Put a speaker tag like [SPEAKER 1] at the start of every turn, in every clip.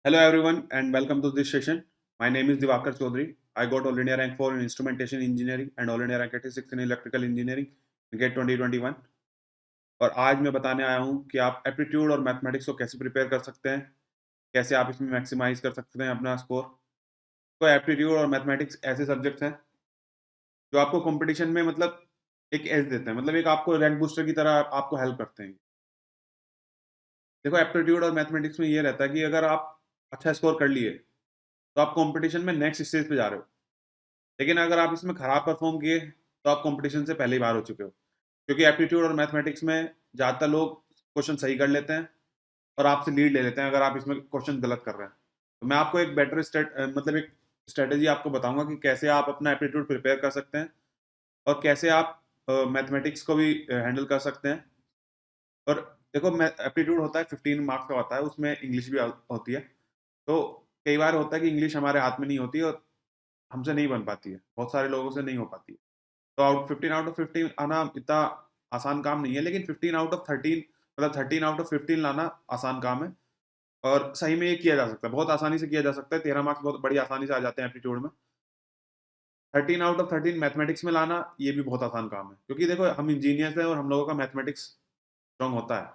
[SPEAKER 1] Hello everyone and welcome to this session. My name is Divakar Chaudhary. I got All India Rank 4 in Instrumentation Engineering and All India Rank 86 in Electrical Engineering in GATE 2021। और आज मैं बताने आया हूँ कि आप aptitude और mathematics को कैसे प्रिपेयर कर सकते हैं, कैसे आप इसमें मैक्सिमाइज कर सकते हैं अपना स्कोर। तो एप्टीट्यूड और मैथमेटिक्स ऐसे सब्जेक्ट्स हैं जो आपको कंपटीशन में मतलब एक एज देते हैं, मतलब एक आपको रैंक बूस्टर की तरह आपको हेल्प करते हैं। देखो एप्टीट्यूड और मैथमेटिक्स में ये रहता है कि अगर आप अच्छा स्कोर कर लिए तो आप कंपटीशन में नेक्स्ट स्टेज पे जा रहे हो। लेकिन अगर आप इसमें खराब परफॉर्म किए तो आप कंपटीशन से पहले ही बाहर हो चुके हो, क्योंकि एप्टीट्यूड और मैथमेटिक्स में ज़्यादातर लोग क्वेश्चन सही कर लेते हैं और आपसे लीड ले लेते हैं अगर आप इसमें क्वेश्चन गलत कर रहे हैं। तो मैं आपको एक बेटर मतलब एक स्ट्रेटेजी आपको बताऊंगा कि कैसे आप अपना एप्टीट्यूड प्रिपेयर कर सकते हैं और कैसे आप मैथमेटिक्स को भी हैंडल कर सकते हैं। और देखो एप्टीट्यूड होता है 15 मार्क्स का होता है, उसमें इंग्लिश भी होती है। तो कई बार होता है कि इंग्लिश हमारे हाथ में नहीं होती और हमसे नहीं बन पाती है, बहुत सारे लोगों से नहीं हो पाती है। तो 15 आउट ऑफ 15 आना इतना आसान काम नहीं है, लेकिन 15 आउट ऑफ 13 मतलब 13 आउट ऑफ 15 लाना आसान काम है। और सही में ये किया जा सकता है, बहुत आसानी से किया जा सकता है। 13 मार्क्स बहुत बड़ी आसानी से आ जाते हैं एप्टीट्यूड में। 13 आउट ऑफ 13 मैथमेटिक्स में लाना ये भी बहुत आसान काम है, क्योंकि देखो हम इंजीनियर्स हैं और हम लोगों का मैथमेटिक्स स्ट्रॉन्ग होता है,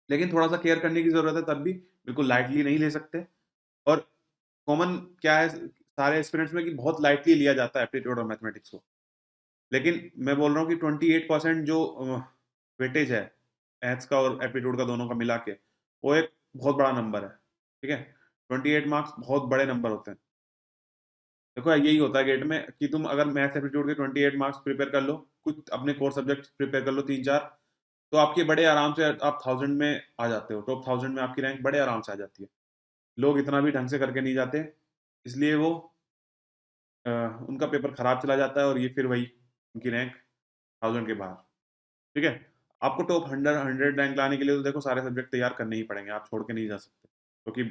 [SPEAKER 1] लेकिन थोड़ा सा केयर करने की जरूरत है। तब भी बिल्कुल लाइटली नहीं ले सकते। और कॉमन क्या है सारे एस्पिरेंट्स में कि बहुत लाइटली लिया जाता है एप्टीट्यूड और मैथमेटिक्स को। लेकिन मैं बोल रहा हूँ कि 28% जो वेटेज है मैथ्स का और एप्टीट्यूड का दोनों का मिला के, वो एक बहुत बड़ा नंबर है। ठीक है, 28 मार्क्स बहुत बड़े नंबर होते हैं। देखो यही होता है गेट में कि तुम अगर मैथ्स एप्टीट्यूड के 28 मार्क्स प्रिपेयर कर लो, कुछ अपने कोर सब्जेक्ट प्रिपेयर कर लो 3-4, तो आपके बड़े आराम से आप 1000 में आ जाते हो। टॉप 1000 में आपकी रैंक बड़े आराम से आ जाती है। लोग इतना भी ढंग से करके नहीं जाते, इसलिए वो उनका पेपर खराब चला जाता है और ये फिर वही उनकी रैंक 1000 के बाहर। ठीक है, आपको टॉप 100 रैंक लाने के लिए तो देखो सारे सब्जेक्ट तैयार करने ही पड़ेंगे, आप छोड़ के नहीं जा सकते, क्योंकि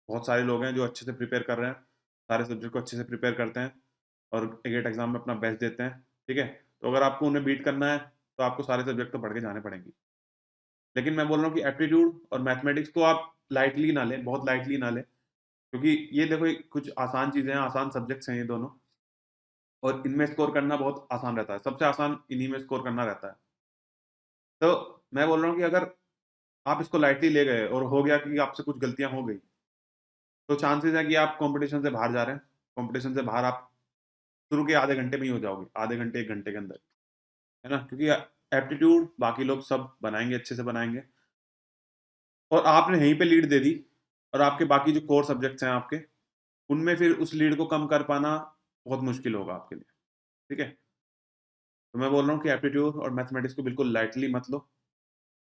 [SPEAKER 1] बहुत सारे लोग हैं जो अच्छे से प्रिपेयर कर रहे हैं, सारे सब्जेक्ट को अच्छे से प्रिपेयर करते हैं और गेट एग्जाम में अपना बेस्ट देते हैं। ठीक है, तो अगर आपको उन्हें बीट करना है तो आपको सारे सब्जेक्ट तो पढ़ के जाने पड़ेंगे। लेकिन मैं बोल रहा हूँ कि एप्टीट्यूड और मैथमेटिक्स को आप लाइटली ना लें, बहुत लाइटली ना लें, क्योंकि ये देखो कुछ आसान चीज़ें हैं, आसान सब्जेक्ट्स हैं ये दोनों, और इनमें स्कोर करना बहुत आसान रहता है। सबसे आसान इन्हीं में स्कोर करना रहता है। तो मैं बोल रहा हूँ कि अगर आप इसको लाइटली ले गए और हो गया कि आपसे कुछ गलतियाँ हो गई, तो चांसेस है कि आप कॉम्पिटिशन से बाहर जा रहे हैं। कॉम्पिटिशन से बाहर आप शुरू के आधे घंटे में ही हो जाओगे, आधे घंटे 1 घंटे के अंदर, है ना? क्योंकि एप्टीट्यूड बाकी लोग सब बनाएँगे, अच्छे से बनाएँगे और आपने यहीं पे लीड दे दी और आपके बाकी जो कोर सब्जेक्ट्स हैं आपके, उनमें फिर उस लीड को कम कर पाना बहुत मुश्किल होगा आपके लिए। ठीक है? तो मैं बोल रहा हूँ कि एप्टीट्यूड और मैथमेटिक्स को बिल्कुल लाइटली मत लो,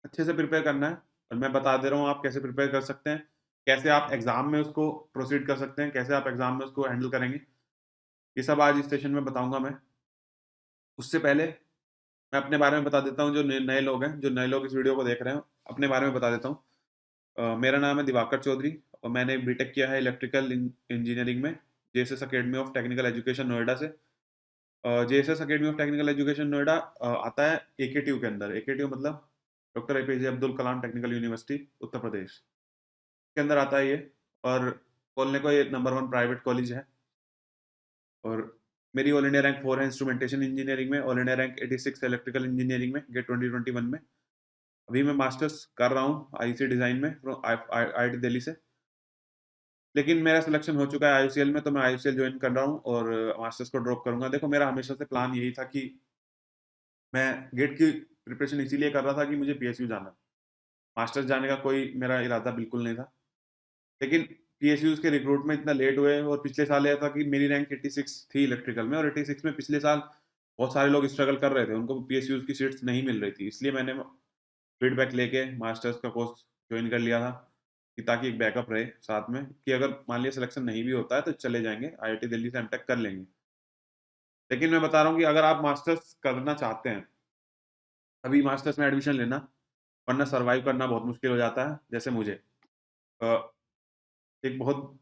[SPEAKER 1] अच्छे से प्रिपेयर करना है। और मैं बता दे रहा हूँ आप कैसे प्रिपेयर कर सकते हैं, कैसे आप एग्ज़ाम में उसको प्रोसीड कर सकते हैं, कैसे आप एग्ज़ाम में उसको हैंडल करेंगे। ये सब आज इस सेशन में बताऊँगा मैं। उससे पहले मैं अपने बारे में बता देता हूँ, जो नए लोग हैं, जो नए लोग इस वीडियो को देख रहे हैं, अपने बारे में बता देता हूँ। मेरा नाम है दिवाकर चौधरी और मैंने बीटेक किया है इलेक्ट्रिकल इंजीनियरिंग में, JSS academy of technical education Noida से। JSS academy of technical education Noida आता है एकेटीयू के अंदर। एकेटीयू मतलब doctor APJ Abdul Kalam technical university, Uttar Pradesh के अंदर आता है ये। और बोलने को ये नंबर 1 प्राइवेट कॉलेज है। और मेरी ऑल इंडिया रैंक 4 है इंस्ट्रूमेंटेशन इंजीनियरिंग में, all India rank 86 electrical engineering में गेट 2021 में। अभी मैं मास्टर्स कर रहा हूँ आईसी डिज़ाइन में फ्रॉम आईआईटी दिल्ली से। लेकिन मेरा सिलेक्शन हो चुका है आईयूसीएल में, तो मैं आईयूसीएल ज्वाइन कर रहा हूँ और मास्टर्स को ड्रॉप करूँगा। देखो मेरा हमेशा से प्लान यही था कि मैं गेट की प्रिपरेशन इसीलिए कर रहा था कि मुझे पीएसयू जाना है। मास्टर्स जाने का कोई मेरा इरादा बिल्कुल नहीं था। लेकिन पीएसयूज़ के रिक्रूट में इतना लेट हुए और पिछले साल ऐसा था कि मेरी रैंक 86 थी इलेक्ट्रिकल में, और 86 में पिछले साल बहुत सारे लोग स्ट्रगल कर रहे थे, उनको पीएसयूज़ की सीट्स नहीं मिल रही थी। इसलिए मैंने फीडबैक लेके मास्टर्स का कोर्स जॉइन कर लिया था, कि ताकि एक बैकअप रहे साथ में, कि अगर मान लिया सिलेक्शन नहीं भी होता है तो चले जाएँगे, आईआईटी दिल्ली से एमटेक कर लेंगे। लेकिन मैं बता रहा हूँ कि अगर आप मास्टर्स करना चाहते हैं, अभी मास्टर्स में एडमिशन लेना, वरना सर्वाइव करना बहुत मुश्किल हो जाता है। जैसे मुझे अ, एक बहुत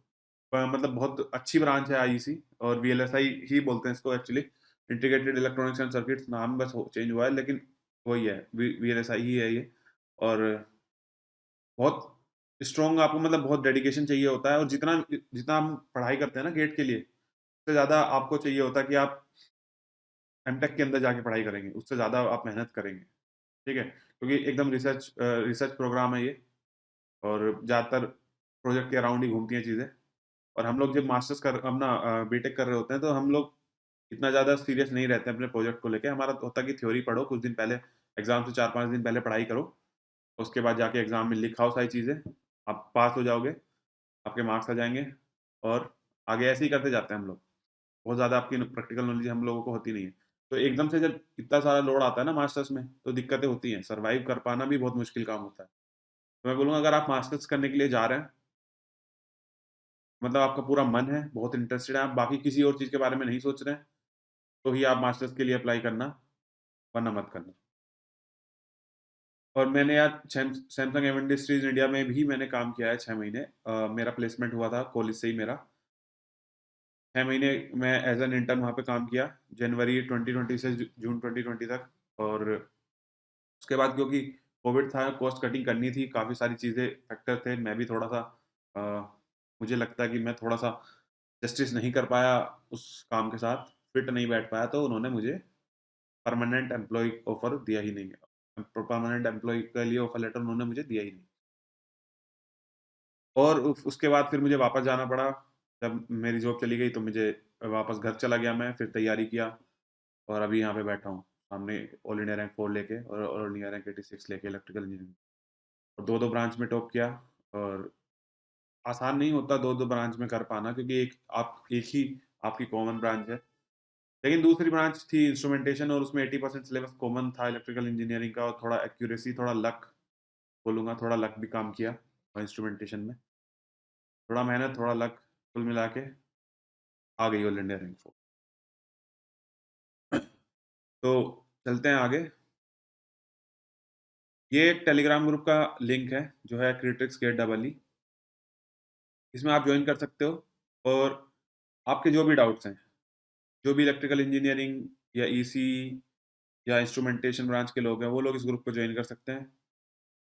[SPEAKER 1] मतलब बहुत अच्छी ब्रांच है आईईसी, और वीएलएसआई ही बोलते हैं इसको actually, integrated electronics and circuits, नाम बस चेंज हुआ है, लेकिन वही है, वीएलएसआई ही है ये। और बहुत स्ट्रॉन्ग आपको मतलब बहुत डेडिकेशन चाहिए होता है, और जितना जितना हम पढ़ाई करते हैं ना गेट के लिए, उससे ज़्यादा आपको चाहिए होता है कि आप एमटेक के अंदर जाके पढ़ाई करेंगे, उससे ज़्यादा आप मेहनत करेंगे, ठीक है? क्योंकि एकदम रिसर्च प्रोग्राम है ये, और ज़्यादातर प्रोजेक्ट के अराउंड ही घूमती हैं चीज़ें। और हम लोग जब मास्टर्स कर अपना बीटेक कर रहे होते हैं, तो हम लोग इतना ज़्यादा सीरियस नहीं रहते हैं अपने प्रोजेक्ट को लेके। हमारा होता है कि थ्योरी पढ़ो, कुछ दिन पहले एग्ज़ाम से 4-5 दिन पहले पढ़ाई करो, उसके बाद जाके एग्ज़ाम में लिखाओ सारी चीज़ें, आप पास हो जाओगे, आपके मार्क्स आ जाएँगे, और आगे ऐसे ही करते जाते हैं हम लोग। बहुत ज़्यादा आपकी प्रैक्टिकल नॉलेज हम लोगों को होती नहीं है। तो एकदम से जब इतना सारा लोड आता है ना मास्टर्स में, तो दिक्कतें होती हैं, सर्वाइव कर पाना भी बहुत मुश्किल काम होता है। तो मैं बोलूँगा, अगर आप मास्टर्स करने के लिए जा रहे हैं, मतलब आपका पूरा मन है, बहुत इंटरेस्टेड हैं, आप बाकी किसी और चीज़ के बारे में नहीं सोच रहे हैं, तो ही आप मास्टर्स के लिए अप्लाई करना, वरना मत करना। और मैंने यार सैमसंग एव इंडस्ट्रीज़ इंडिया में भी मैंने काम किया है 6 महीने। मेरा प्लेसमेंट हुआ था कॉलेज से ही मेरा। 6 महीने मैं एज़ एन इंटर्न वहाँ पे काम किया, जनवरी 2020 से जून 2020 तक। और उसके बाद क्योंकि कोविड था, कॉस्ट कटिंग करनी थी, काफ़ी सारी चीज़ें फैक्टर थे। मैं भी थोड़ा-सा अ, मुझे लगता है कि मैं थोड़ा-सा जस्टिस नहीं कर पाया उस काम के साथ, फिट नहीं बैठ पाया, तो उन्होंने मुझे परमानेंट एम्प्लॉयी ऑफ़र दिया ही नहीं। परमानेंट एम्प्लॉयी के लिए ऑफ़र लेटर उन्होंने मुझे दिया ही नहीं। और उसके बाद फिर मुझे वापस जाना पड़ा। जब मेरी जॉब चली गई, तो मुझे वापस घर चला गया मैं, फिर तैयारी किया, और अभी यहाँ पे बैठा हूँ, सामने ऑल इंडिया रैंक 4 लेके, और ऑल इंडिया रैंक 86 लेके इलेक्ट्रिकल इंजीनियरिंग। और 2-2 ब्रांच में टॉप किया। और आसान नहीं होता 2-2 ब्रांच में कर पाना, क्योंकि एक ही आपकी कॉमन ब्रांच है। लेकिन दूसरी ब्रांच थी इंस्ट्रूमेंटेशन, और उसमें 80% सिलेबस कॉमन था इलेक्ट्रिकल इंजीनियरिंग का, और थोड़ा एक्यूरेसी, थोड़ा लक बोलूँगा, थोड़ा लक भी काम किया और इंस्ट्रूमेंटेशन में। थोड़ा मेहनत, थोड़ा लक, कुल मिला के आ गई ऑल इंडिया रैंक 4। तो चलते हैं आगे। ये एक टेलीग्राम ग्रुप का लिंक है, जो है क्रिटिक्स गेट डबल ई। इसमें आप ज्वाइन कर सकते हो, और आपके जो भी डाउट्स हैं, जो भी इलेक्ट्रिकल इंजीनियरिंग या ईसी या इंस्ट्रूमेंटेशन ब्रांच के लोग हैं, वो लोग इस ग्रुप को ज्वाइन कर सकते हैं।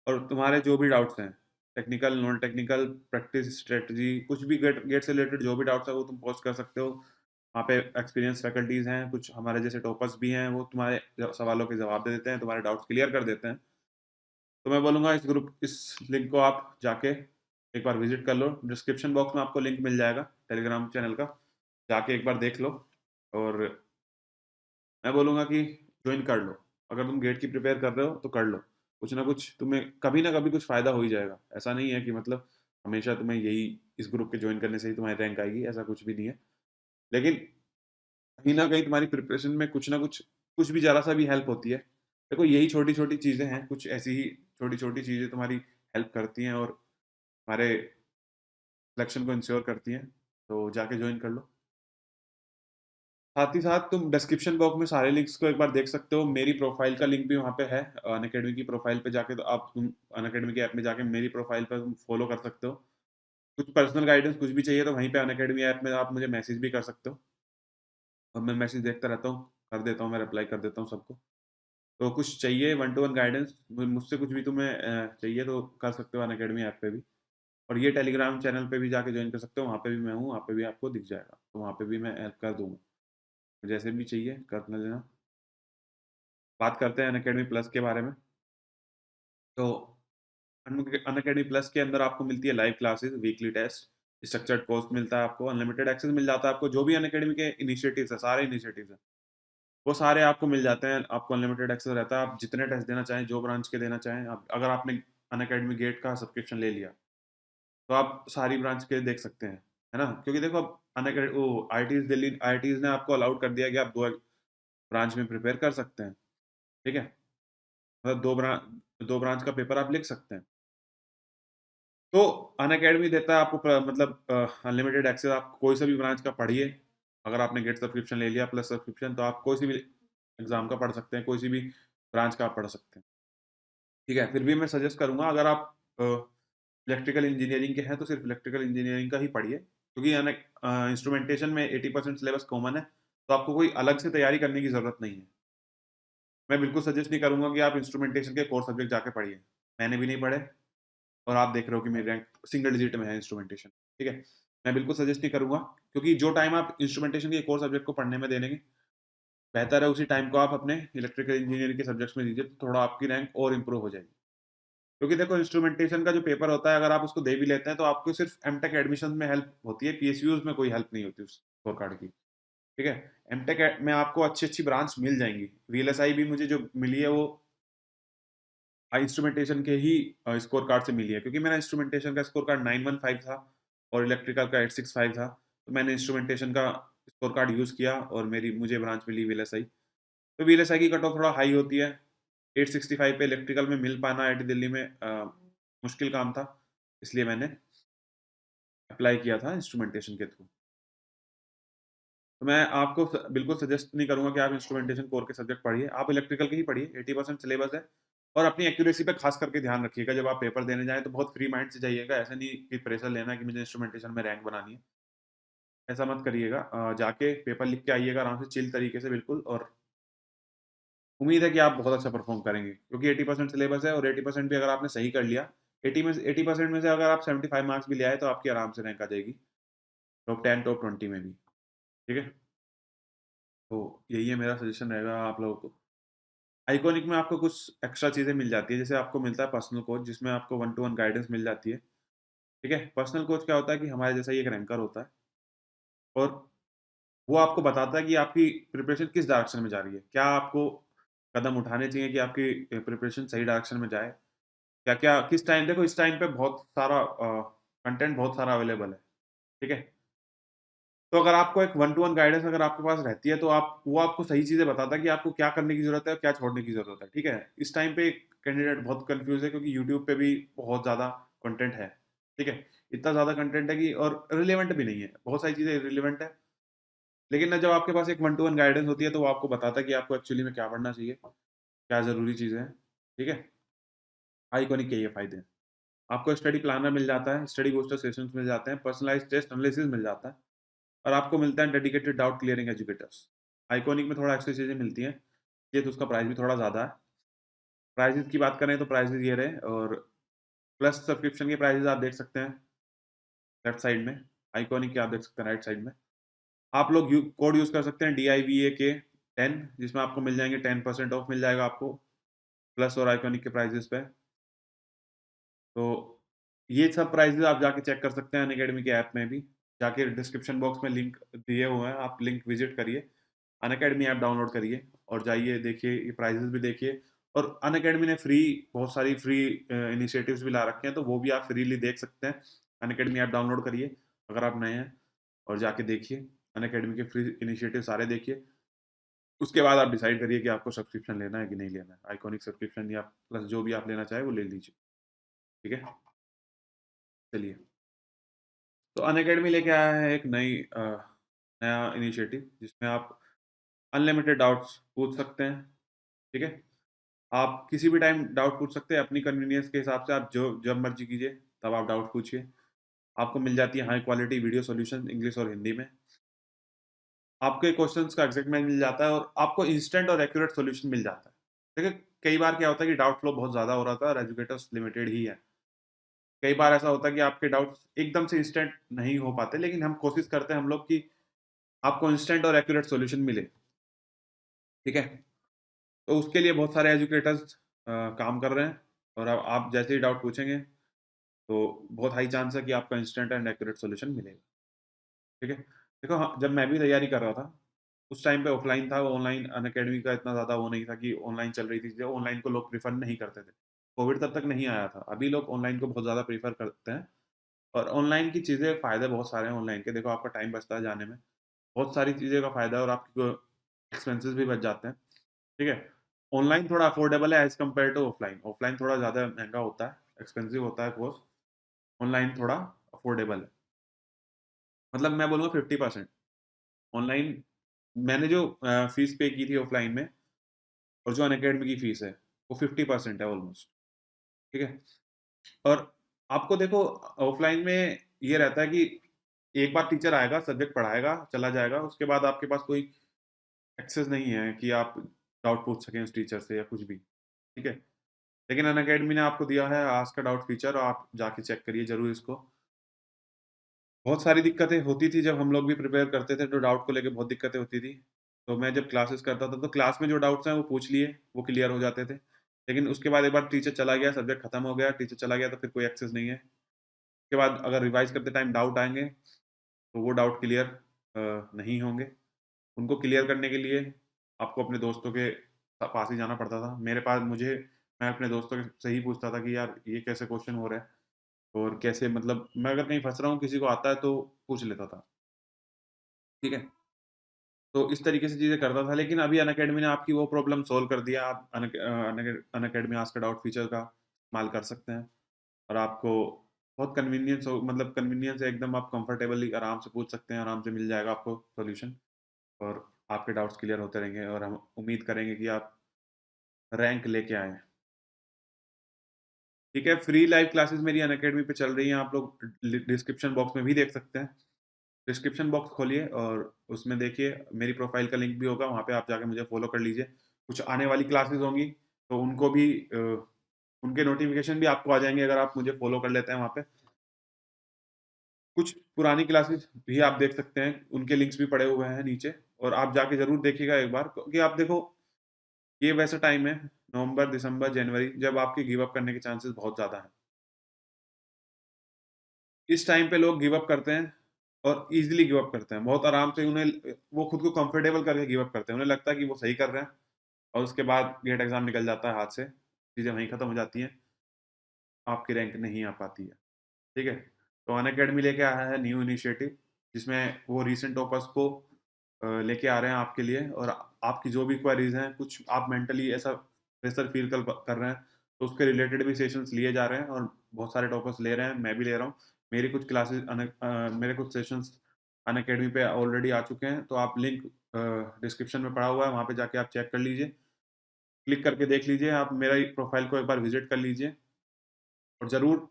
[SPEAKER 1] और तुम्हारे जो भी डाउट्स हैं, technical, non technical, practice, strategy, कुछ भी गेट गेट से रिलेटेड जो भी डाउट्स है, वो तुम पोस्ट कर सकते हो। वहाँ पे एक्सपीरियंस फैकल्टीज़ हैं, कुछ हमारे जैसे टॉपर्स भी हैं, वो तुम्हारे सवालों के जवाब दे देते हैं, तुम्हारे डाउट्स क्लियर कर देते हैं। तो मैं बोलूँगा, इस लिंक को आप जाके एक बार विज़िट कर लो। डिस्क्रिप्शन बॉक्स में आपको लिंक मिल जाएगा टेलीग्राम चैनल का, जाके एक बार देख लो। और मैं बोलूँगा कि जॉइन कर लो। अगर तुम गेट की प्रिपेयर कर रहे हो, तो कर लो। कुछ ना कुछ तुम्हें कभी ना कभी कुछ फ़ायदा हो ही जाएगा। ऐसा नहीं है कि मतलब हमेशा तुम्हें यही इस ग्रुप के जॉइन करने से ही तुम्हारी रैंक आएगी, ऐसा कुछ भी नहीं है। लेकिन कहीं न कहीं तुम्हारी प्रिपरेशन में कुछ ना कुछ, कुछ भी ज़रा-सा भी हेल्प होती है। देखो, यही छोटी-छोटी चीज़ें हैं, कुछ ऐसी ही छोटी-छोटी चीज़ें तुम्हारी हेल्प करती हैं, और तुम्हारे सिलेक्शन को इंश्योर करती हैं। तो जाके जॉइन कर लो। साथ ही साथ तुम डिस्क्रिप्शन बॉक्स में सारे लिंक्स को एक बार देख सकते हो। मेरी प्रोफाइल का लिंक भी वहाँ पे है। अनअकैडमी की प्रोफाइल पे जाके, तो तुम अनअकैडमी के ऐप में जाके मेरी प्रोफाइल पे तुम फॉलो कर सकते हो। कुछ पर्सनल गाइडेंस कुछ भी चाहिए, तो वहीं पे अनअकैडमी ऐप में आप मुझे मैसेज भी कर सकते हो, और मैं मैसेज देखता रहता हूँ, कर देता हूँ, मैं रिप्लाई कर देता हूँ सबको। तो कुछ चाहिए वन टू वन गाइडेंस, मुझसे कुछ भी तुम्हें चाहिए, तो कर सकते हो अनअकैडमी ऐप पे भी। और ये टेलीग्राम चैनल पे भी जाके ज्वाइन कर सकते हो, वहाँ पे भी मैं हूँ, वहाँ पे भी आपको दिख जाएगा, तो वहाँ पे भी मैं हेल्प कर दूँगा। जैसे भी चाहिए कर लेना। बात करते हैं अनअकैडमी प्लस के बारे में। तो अनअकैडमी प्लस के अंदर आपको मिलती है live classes, weekly test, structured course मिलता है आपको, अनलिमिटेड एक्सेस मिल जाता है आपको। जो भी अनअकैडमी के इनिशिएटिव्स हैं, सारे इनिशिएटिव्स हैं, वो सारे आपको मिल जाते हैं। आपको अनलिमिटेड एक्सेस रहता है, आप जितने टेस्ट देना चाहें, जो ब्रांच के देना चाहें। आप अगर आपने अनअकैडमी गेट का सब्सक्रिप्शन ले लिया, तो आप सारी ब्रांच के देख सकते हैं, है ना? क्योंकि देखो, अब आईआईटीज़ दिल्ली, आईआईटीज़ ने आपको अलाउड कर दिया कि आप 2 ब्रांच में प्रिपेयर कर सकते हैं, ठीक है? मतलब 2 ब्रांच का पेपर आप लिख सकते हैं। तो अनअकैडमी देता है आपको अनलिमिटेड एक्सेस, आप कोई सा भी ब्रांच का पढ़िए। अगर आपने गेट सब्सक्रिप्शन ले लिया, प्लस सब्सक्रिप्शन, तो आप कोई सी भी एग्ज़ाम का पढ़ सकते हैं, कोई सी भी ब्रांच का आप पढ़ सकते हैं, ठीक है? फिर भी मैं सजेस्ट करूँगा, अगर आप इलेक्ट्रिकल इंजीनियरिंग के हैं, तो सिर्फ इलेक्ट्रिकल इंजीनियरिंग का ही पढ़िए, क्योंकि इंस्ट्रूमेंटेशन में 80% सिलेबस कॉमन है, तो आपको कोई अलग से तैयारी करने की ज़रूरत नहीं है। मैं बिल्कुल सजेस्ट नहीं करूँगा कि आप इंस्ट्रूमेंटेशन के कोर सब्जेक्ट जाके पढ़िए। मैंने भी नहीं पढ़े, और आप देख रहे हो कि मेरी रैंक सिंगल डिजिट में है इंस्ट्रूमेंटेशन, ठीक है? मैं बिल्कुल सजेस्ट नहीं करूँगा, क्योंकि जो टाइम आप इंस्ट्रूमेंटेशन के एक और सब्जेक्ट को पढ़ने में देंगे, बेहतर है उसी टाइम को आप अपने इलेक्ट्रिकल इंजीनियरिंग के सब्जेक्ट्स में दीजिए, तो थोड़ा आपकी रैंक और इम्प्रूव हो जाएगी। क्योंकि देखो इंस्ट्रूमेंटेशन का जो पेपर होता है, अगर आप उसको दे भी लेते हैं तो आपको सिर्फ एमटेक एडमिशन में हेल्प होती है, पीएसयूज़ में कोई हेल्प नहीं होती उस स्कोर कार्ड की, ठीक है? एमटेक में आपको अच्छी-अच्छी ब्रांच मिल जाएँगी। वीएलएसआई भी मुझे जो मिली है वो इंस्ट्रूमेंटेशन के ही स्कोर कार्ड से मिली है, क्योंकि मेरा इंस्ट्रूमेंटेशन का स्कोर कार्ड 915 था और इलेक्ट्रिकल का 865 था। तो मैंने इंस्ट्रूमेंटेशन का स्कोर कार्ड यूज़ किया और मेरी मुझे ब्रांच मिली वीएलएसआई। तो वीएलएसआई की कट ऑफ थोड़ा हाई होती है। 865 पे इलेक्ट्रिकल में मिल पाना आईआईटी दिल्ली में मुश्किल काम था, इसलिए मैंने अप्लाई किया था इंस्ट्रूमेंटेशन के थ्रू। तो मैं आपको बिल्कुल सजेस्ट नहीं करूँगा कि आप इंस्ट्रूमेंटेशन कोर के सब्जेक्ट पढ़िए, आप इलेक्ट्रिकल के ही पढ़िए, 80% सिलेबस है। और अपनी एक्यूरेसी पे खास करके ध्यान रखिएगा, जब आप पेपर देने जाएँ तो बहुत फ्री माइंड से जाइएगा, ऐसा नहीं कि प्रेशर लेना है कि मुझे इंस्ट्रूमेंटेशन में रैंक बनानी है, ऐसा मत करिएगा। जाके पेपर लिख के आइएगा आराम से चिल तरीके से बिल्कुल, और उम्मीद है कि आप बहुत अच्छा परफ़ॉर्म करेंगे, क्योंकि 80% सिलेबस है और 80% भी अगर आपने सही कर लिया, 80% में से अगर आप 75 मार्क्स भी ले आए तो आपकी आराम से रैंक आ जाएगी, टॉप 10, टॉप 20 में भी, ठीक है? तो यही है मेरा सजेशन रहेगा आप लोगों को। आइकॉनिक में आपको कुछ एक्स्ट्रा चीज़ें मिल जाती है, जैसे आपको मिलता है पर्सनल कोच, जिसमें आपको वन टू वन गाइडेंस मिल जाती है, ठीक है? पर्सनल कोच क्या होता है कि हमारे जैसा ही एक रैंकर होता है, और वो आपको बताता है कि आपकी प्रिपरेशन किस डायरेक्शन में जा रही है। क्या आपको कदम उठाने चाहिए कि आपकी प्रिपरेशन सही डायरेक्शन में जाए? क्या-क्या किस टाइम, देखो इस टाइम पे बहुत सारा कंटेंट बहुत सारा अवेलेबल है, ठीक है? तो अगर आपको एक वन टू वन गाइडेंस अगर आपके पास रहती है, तो आप वो आपको सही चीज़ें बताता है कि आपको क्या करने की ज़रूरत है और क्या छोड़ने की ज़रूरत है, ठीक है? इस टाइम पे कैंडिडेट बहुत कन्फ्यूज़ है, क्योंकि यूट्यूब पे भी बहुत ज़्यादा कंटेंट है, ठीक है? इतना ज़्यादा कंटेंट है कि और रिलेवेंट भी नहीं है, बहुत सारी चीज़ें इर्रेलेवेंट है। लेकिन ना जब आपके पास एक वन टू वन गाइडेंस होती है, तो वो आपको बताता है कि आपको एक्चुअली में क्या पढ़ना चाहिए, क्या ज़रूरी चीज़ें हैं, ठीक है? आइकॉनिक के ये फ़ायदे हैं। आपको स्टडी प्लानर मिल जाता है, स्टडी बूस्टर सेशंस मिल जाते हैं, पर्सनलाइज़्ड टेस्ट एनालिसिस मिल जाता है, और आपको मिलता है dedicated doubt clearing educators. Iconic में थोड़ा एक्स्ट्रा चीज़ें मिलती हैं, ये तो उसका प्राइस भी थोड़ा ज़्यादा है। प्राइसेज़ की बात करें तो प्राइसेज़ ये रहे, और प्लस सब्सक्रिप्शन के प्राइसेज़ आप देख सकते हैं लेफ्ट साइड में, आइकॉनिक के आप देख सकते हैं राइट साइड में। आप लोग कोड यूज़ कर सकते हैं DIVAK 10, जिसमें आपको मिल जाएँगे 10% ऑफ मिल जाएगा आपको, प्लस और आइकॉनिक के प्राइसेज़ पे। तो ये सब प्राइसेज़ आप जाके चेक कर सकते हैं अनअकैडमी के ऐप में भी। जाके डिस्क्रिप्शन बॉक्स में लिंक दिए हुए हैं, आप लिंक विज़िट करिए, अनअकैडमी ऐप डाउनलोड करिए और जाइए देखिए, ये प्राइसेज़ भी देखिए। और अनअकैडमी ने बहुत सारी फ्री इनिशिएटिव्स भी ला रखे हैं, तो वो भी आप फ्रीली देख सकते हैं। अनअकैडमी ऐप डाउनलोड करिए अगर आप नए हैं, और जाके देखिए, अनअकैडमी के फ्री इनिशिएटिव सारे देखिए। उसके बाद आप डिसाइड करिए कि आपको सब्सक्रिप्शन लेना है कि नहीं लेना है। आइकॉनिक सब्सक्रिप्शन या प्लस जो भी आप लेना चाहें वो ले लीजिए, ठीक है? चलिए, तो अनअकैडमी लेके आया है एक नया इनिशिएटिव, जिसमें आप अनलिमिटेड डाउट्स पूछ सकते हैं, ठीक है? आप किसी भी टाइम डाउट पूछ सकते हैं, अपनी कन्वीनियंस के हिसाब से आप जो जब मर्ज़ी कीजिए, तब आप डाउट पूछिए। आपको मिल जाती है high quality video solution English और हिंदी में। आपके क्वेश्चंस का एग्ज़ैक्ट मैच मिल जाता है और आपको इंस्टेंट और एक्यूरेट सॉल्यूशन मिल जाता है। देखिए, कई बार क्या होता है कि डाउट फ्लो बहुत ज़्यादा हो रहा था और एजुकेटर्स लिमिटेड ही हैं। कई बार ऐसा होता है कि आपके डाउट्स एकदम से इंस्टेंट नहीं हो पाते, लेकिन हम कोशिश करते हैं हम लोग कि आपको इंस्टेंट और एक्यूरेट सॉल्यूशन मिले, ठीक है? तो उसके लिए बहुत सारे एजुकेटर्स काम कर रहे हैं, और अब आप जैसे ही डाउट पूछेंगे, तो बहुत हाई चांस है कि आपको इंस्टेंट एंड एक्यूरेट सॉल्यूशन मिलेगा, ठीक है? देखो, हाँ, जब मैं भी तैयारी कर रहा था, उस टाइम पे ऑफ़लाइन था, ऑनलाइन अनअकैडमी का इतना ज़्यादा वो नहीं था कि ऑनलाइन चल रही थी चीज़ें, ऑनलाइन को लोग प्रेफ़र नहीं करते थे। कोविड तब तक नहीं आया था, अभी लोग ऑनलाइन को बहुत ज़्यादा प्रेफ़र करते हैं, और ऑनलाइन की चीज़ें फ़ायदे बहुत सारे हैं ऑनलाइन के। देखो, आपका टाइम बचता है जाने में, बहुत सारी चीज़ें का फ़ायदा है, और आपके एक्सपेंसेस भी बच जाते हैं, ठीक है? ऑनलाइन थोड़ा अफ़ोर्डेबल है as compare to offline. Offline थोड़ा ज़्यादा महँगा होता है, एक्सपेंसिव होता है कोर्स, ऑनलाइन थोड़ा अफ़ोर्डेबल है। मतलब मैं बोलूँगा 50%। ऑनलाइन मैंने जो फ़ीस पे की थी ऑफ़लाइन में, और जो अनअकैडमी की फ़ीस है, वो 50% है ऑलमोस्ट, ठीक है? और आपको देखो, ऑफ़लाइन में ये रहता है कि एक बार टीचर आएगा, सब्जेक्ट पढ़ाएगा, चला जाएगा, उसके बाद आपके पास कोई एक्सेस नहीं है कि आप डाउट पूछ सकें उस टीचर से या कुछ भी, ठीक है? लेकिन अनअकैडमी ने आपको दिया है आस्क अ डाउट फीचर, और आप जाके चेक करिए ज़रूर इसको। बहुत सारी दिक्कतें होती थी जब हम लोग भी प्रिपेयर करते थे, तो डाउट को लेके बहुत दिक्कतें होती थी। तो मैं जब क्लासेस करता था, तो क्लास में जो डाउट्स हैं वो पूछ लिए, वो क्लियर हो जाते थे। लेकिन उसके बाद एक बार टीचर चला गया, सब्जेक्ट खत्म हो गया, टीचर चला गया तो फिर कोई एक्सेस नहीं है। उसके बाद अगर रिवाइज़ करते टाइम डाउट आएँगे, तो वो डाउट क्लियर नहीं होंगे। उनको क्लियर करने के लिए आपको अपने दोस्तों के पास ही जाना पड़ता था। मेरे पास मुझे मैं अपने दोस्तों से ही पूछता था कि यार ये कैसे क्वेश्चन हो रहा है, और कैसे, मतलब मैं अगर कहीं फँस रहा हूँ, किसी को आता है तो पूछ लेता था। ठीक है? तो इस तरीके से चीज़ें करता था, लेकिन अभी अनअकैडमी ने आपकी वो प्रॉब्लम सॉल्व कर दिया। आप Unacademy ask a doubt feature का इस्तेमाल कर सकते हैं, और आपको बहुत कन्वीनियंस हो, मतलब कन्वीनियंस है एकदम, आप कंफर्टेबली आराम से पूछ सकते हैं, आराम से मिल जाएगा आपको सॉल्यूशन, और आपके डाउट्स क्लियर होते रहेंगे, और हम उम्मीद करेंगे कि आप रैंक लेके आएँ। ठीक है? फ्री लाइव क्लासेस मेरी अनअकैडमी पे चल रही हैं, आप लोग डिस्क्रिप्शन बॉक्स में भी देख सकते हैं। डिस्क्रिप्शन बॉक्स खोलिए और उसमें देखिए, मेरी प्रोफ़ाइल का लिंक भी होगा, वहाँ पे आप जाके मुझे फ़ॉलो कर लीजिए। कुछ आने वाली क्लासेस होंगी, तो उनको भी उनके नोटिफ़िकेशन भी आपको आ जाएँगे अगर आप मुझे फ़ॉलो कर लेते हैं वहाँ पे। कुछ पुरानी क्लासेस भी आप देख सकते हैं, उनके लिंक्स भी पड़े हुए हैं नीचे, और आप जाके ज़रूर देखिएगा एक बार, क्योंकि आप देखो, ये वैसा टाइम है, नवंबर, दिसंबर, जनवरी, जब आपके गिव अप करने के चांसेस बहुत ज़्यादा हैं। इस टाइम पे लोग गिव अप करते हैं, और ईज़िली गिव अप करते हैं। बहुत आराम से वो खुद को कंफर्टेबल करके गिव अप करते हैं। उन्हें लगता है कि वो सही कर रहे हैं, और उसके बाद गेट एग्ज़ाम निकल जाता है हाथ से, चीज़ें वहीं खत्म हो जाती हैं, आपकी रैंक नहीं आ पाती है। ठीक है? तो अनअकैडमी लेके आया है न्यू इनिशिएटिव, जिसमें वो रीसेंट टॉपर्स को लेके आ रहे हैं आपके लिए, और आपकी जो भी क्वेरीज़ हैं, कुछ आप मेंटली ऐसा प्रेशर फ़ील कर रहे हैं, तो उसके रिलेटेड भी सेशंस लिए जा रहे हैं, और बहुत सारे टॉपर्स ले रहे हैं, मैं भी ले रहा हूँ। मेरी कुछ क्लासेस मेरे कुछ सेशंस अनअकैडमी पे ऑलरेडी आ चुके हैं, तो आप लिंक डिस्क्रिप्शन में पड़ा हुआ है, वहाँ पे जाके आप चेक कर लीजिए। क्लिक करके देख लीजिए, आप मेरा प्रोफ़ाइल को एक बार विज़िट कर लीजिए, और ज़रूर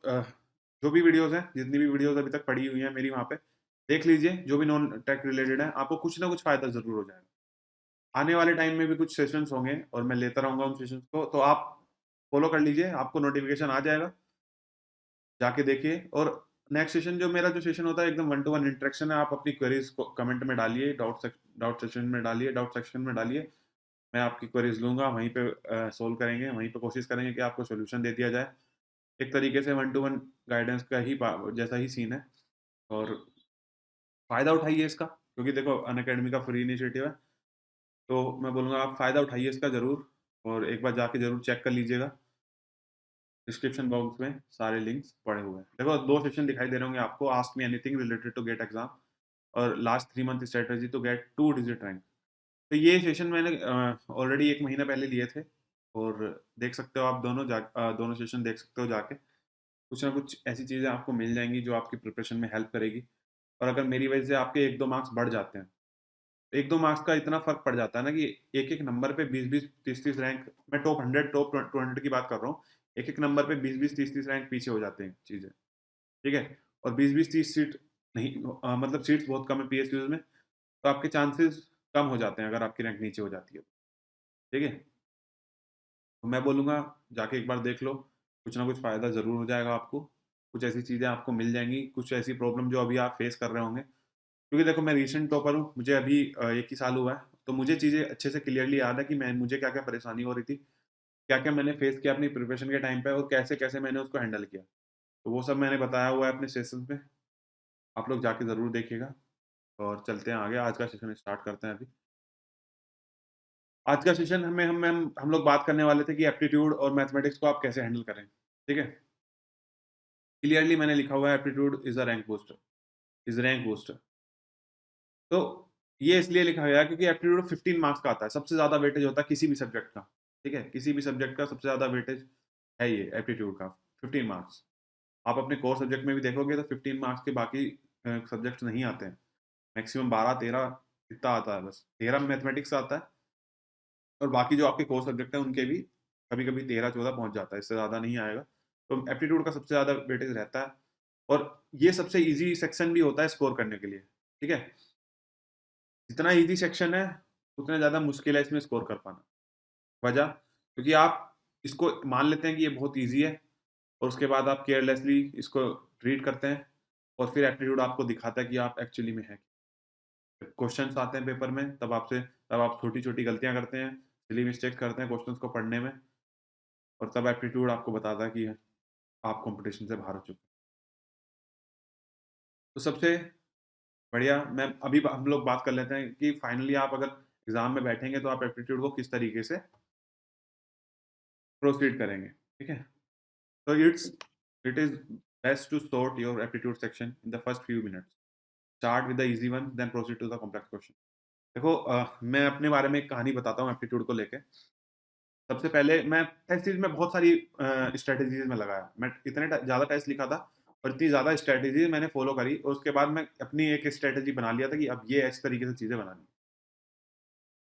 [SPEAKER 1] जो भी वीडियोज़ हैं, जितनी भी वीडियोज़ अभी तक पड़ी हुई हैं मेरी, वहाँ पे देख लीजिए, जो भी नॉन टेक रिलेटेड है, आपको कुछ ना कुछ फ़ायदा ज़रूर हो जाएगा। आने वाले टाइम में भी कुछ सेशंस होंगे, और मैं लेता रहूँगा उन सेशंस को, तो आप फ़ॉलो कर लीजिए, आपको नोटिफ़िकेशन आ जाएगा, जाके देखिए। और नेक्स्ट सेशन, जो मेरा जो सेशन होता है, एकदम वन टू वन इंटरेक्शन है, आप अपनी क्वेरीज़ को कमेंट में डालिए, डाउट सेशन में डालिए, डाउट सेक्शन में डालिए। मैं आपकी क्वेरीज़ लूँगा, वहीं पे सॉल्व करेंगे, वहीं पे कोशिश करेंगे कि आपको सॉल्यूशन दे दिया जाए। एक तरीके से वन टू वन गाइडेंस का ही पा जैसा ही सीन है, और फ़ायदा उठाइए इसका, क्योंकि देखो अनअकैडमी का फ्री इनिशिएटिव है, तो मैं बोलूँगा आप फ़ायदा उठाइए इसका ज़रूर, और एक बार जाके ज़रूर चेक कर लीजिएगा। डिस्क्रिप्शन बॉक्स में सारे लिंक्स पड़े हुए हैं। देखो 2 सेशन दिखाई दे रहे होंगे आपको, ask me anything related to GATE exam, और last 3 month strategy to GATE 2 digit rank. तो ये सेशन मैंने ऑलरेडी 1 महीना पहले लिए थे, और देख सकते हो आप दोनों सेशन देख सकते हो जाके। कुछ ना कुछ ऐसी चीज़ें आपको मिल जाएँगी जो आपकी प्रिपरेशन में हेल्प करेगी, और अगर मेरी वजह से आपके 1-2 मार्क्स बढ़ जाते हैं, 1-2 मार्क्स का इतना फ़र्क पड़ जाता है ना, कि एक-एक नंबर पे 20-20, 30-30 रैंक, मैं टॉप 100, टॉप 200 की बात कर रहा हूँ। एक-एक नंबर पे 20-20, 30-30 रैंक पीछे हो जाते हैं चीज़ें, ठीक है? और 20-20, 30 सीट नहीं, मतलब सीट्स बहुत कम है पीएसयूज़ में, तो आपके चांसेस कम हो जाते हैं अगर आपकी रैंक नीचे हो जाती है, ठीक है? तो मैं बोलूँगा जाके एक बार देख लो, कुछ ना कुछ फ़ायदा ज़रूर हो जाएगा आपको। कुछ ऐसी चीज़ें आपको मिल जाएँगी, कुछ ऐसी प्रॉब्लम जो अभी आप फेस कर रहे होंगे। क्योंकि देखो, मैं रीसेंट टॉपर हूँ, मुझे अभी 1 ही साल हुआ है, तो मुझे चीज़ें अच्छे से क्लियरली याद है कि मुझे क्या-क्या परेशानी हो रही थी, क्या-क्या मैंने फेस किया अपनी प्रिपरेशन के टाइम पे, और कैसे-कैसे मैंने उसको हैंडल किया। तो वो सब मैंने बताया हुआ है अपने सेशंस में, आप लोग जाके ज़रूर देखिएगा, और चलते हैं आगे, आज का सेशन स्टार्ट करते हैं अभी। आज का सेशन में हम लोग बात करने वाले थे कि एप्टीट्यूड और मैथमेटिक्स को आप कैसे हैंडल करें, ठीक है? क्लियरली मैंने लिखा हुआ है, aptitude is a rank booster. तो ये इसलिए लिखा गया है क्योंकि एप्टीट्यूड 15 मार्क्स का आता है, सबसे ज़्यादा वेटेज होता है किसी भी सब्जेक्ट का, ठीक है? किसी भी सब्जेक्ट का सबसे ज़्यादा वेटेज है ये एप्टीट्यूड का, 15 मार्क्स। आप अपने कोर सब्जेक्ट में भी देखोगे तो 15 मार्क्स के बाकी सब्जेक्ट्स नहीं आते हैं। मैक्सिमम 12-13 इतना आता है बस। 13 मैथमेटिक्स आता है, और बाकी जो आपके कोर सब्जेक्ट हैं उनके भी कभी-कभी 13-14 पहुँच जाता है, इससे ज़्यादा नहीं आएगा। तो एप्टीट्यूड का सबसे ज़्यादा वेटेज रहता है, और ये सबसे ईज़ी सेक्शन भी होता है स्कोर करने के लिए, ठीक है? जितना ईज़ी सेक्शन है, उतना ज़्यादा मुश्किल है इसमें स्कोर कर पाना। वजह? क्योंकि आप इसको मान लेते हैं कि ये बहुत ईज़ी है और उसके बाद आप केयरलेसली इसको ट्रीट करते हैं और फिर एप्टीट्यूड आपको दिखाता है कि आप एक्चुअली में हैं। क्वेश्चन्स आते हैं पेपर में तब आप छोटी-छोटी गलतियाँ करते हैं, सिली मिस्टेक्स करते हैं क्वेश्चन्स को पढ़ने में और तब एप्टीट्यूड आपको बताता है कि आप कॉम्पिटिशन से बाहर हो चुके हैं। तो सबसे बढ़िया मैं अभी हम लोग बात कर लेते हैं कि फाइनली आप अगर एग्ज़ाम में बैठेंगे तो आप एप्टीट्यूड को किस तरीके से प्रोसीड करेंगे, ठीक है? So it is best to sort your aptitude section in the first few minutes. Start with the easy one, then proceed to the complex question. देखो मैं अपने बारे में एक कहानी बताता हूँ एप्टीट्यूड को लेके। सबसे पहले मैं टेस्ट सीरीज़ में बहुत सारी स्ट्रैटेजीज़ में लगाया। मैं इतने ज़्यादा टेस्ट लिखा था और इतनी ज़्यादा स्ट्रैटेजी मैंने फ़ॉलो करी और उसके बाद मैं अपनी एक स्ट्रैटेजी बना लिया था कि अब ये इस तरीके से चीज़ें बनानी है।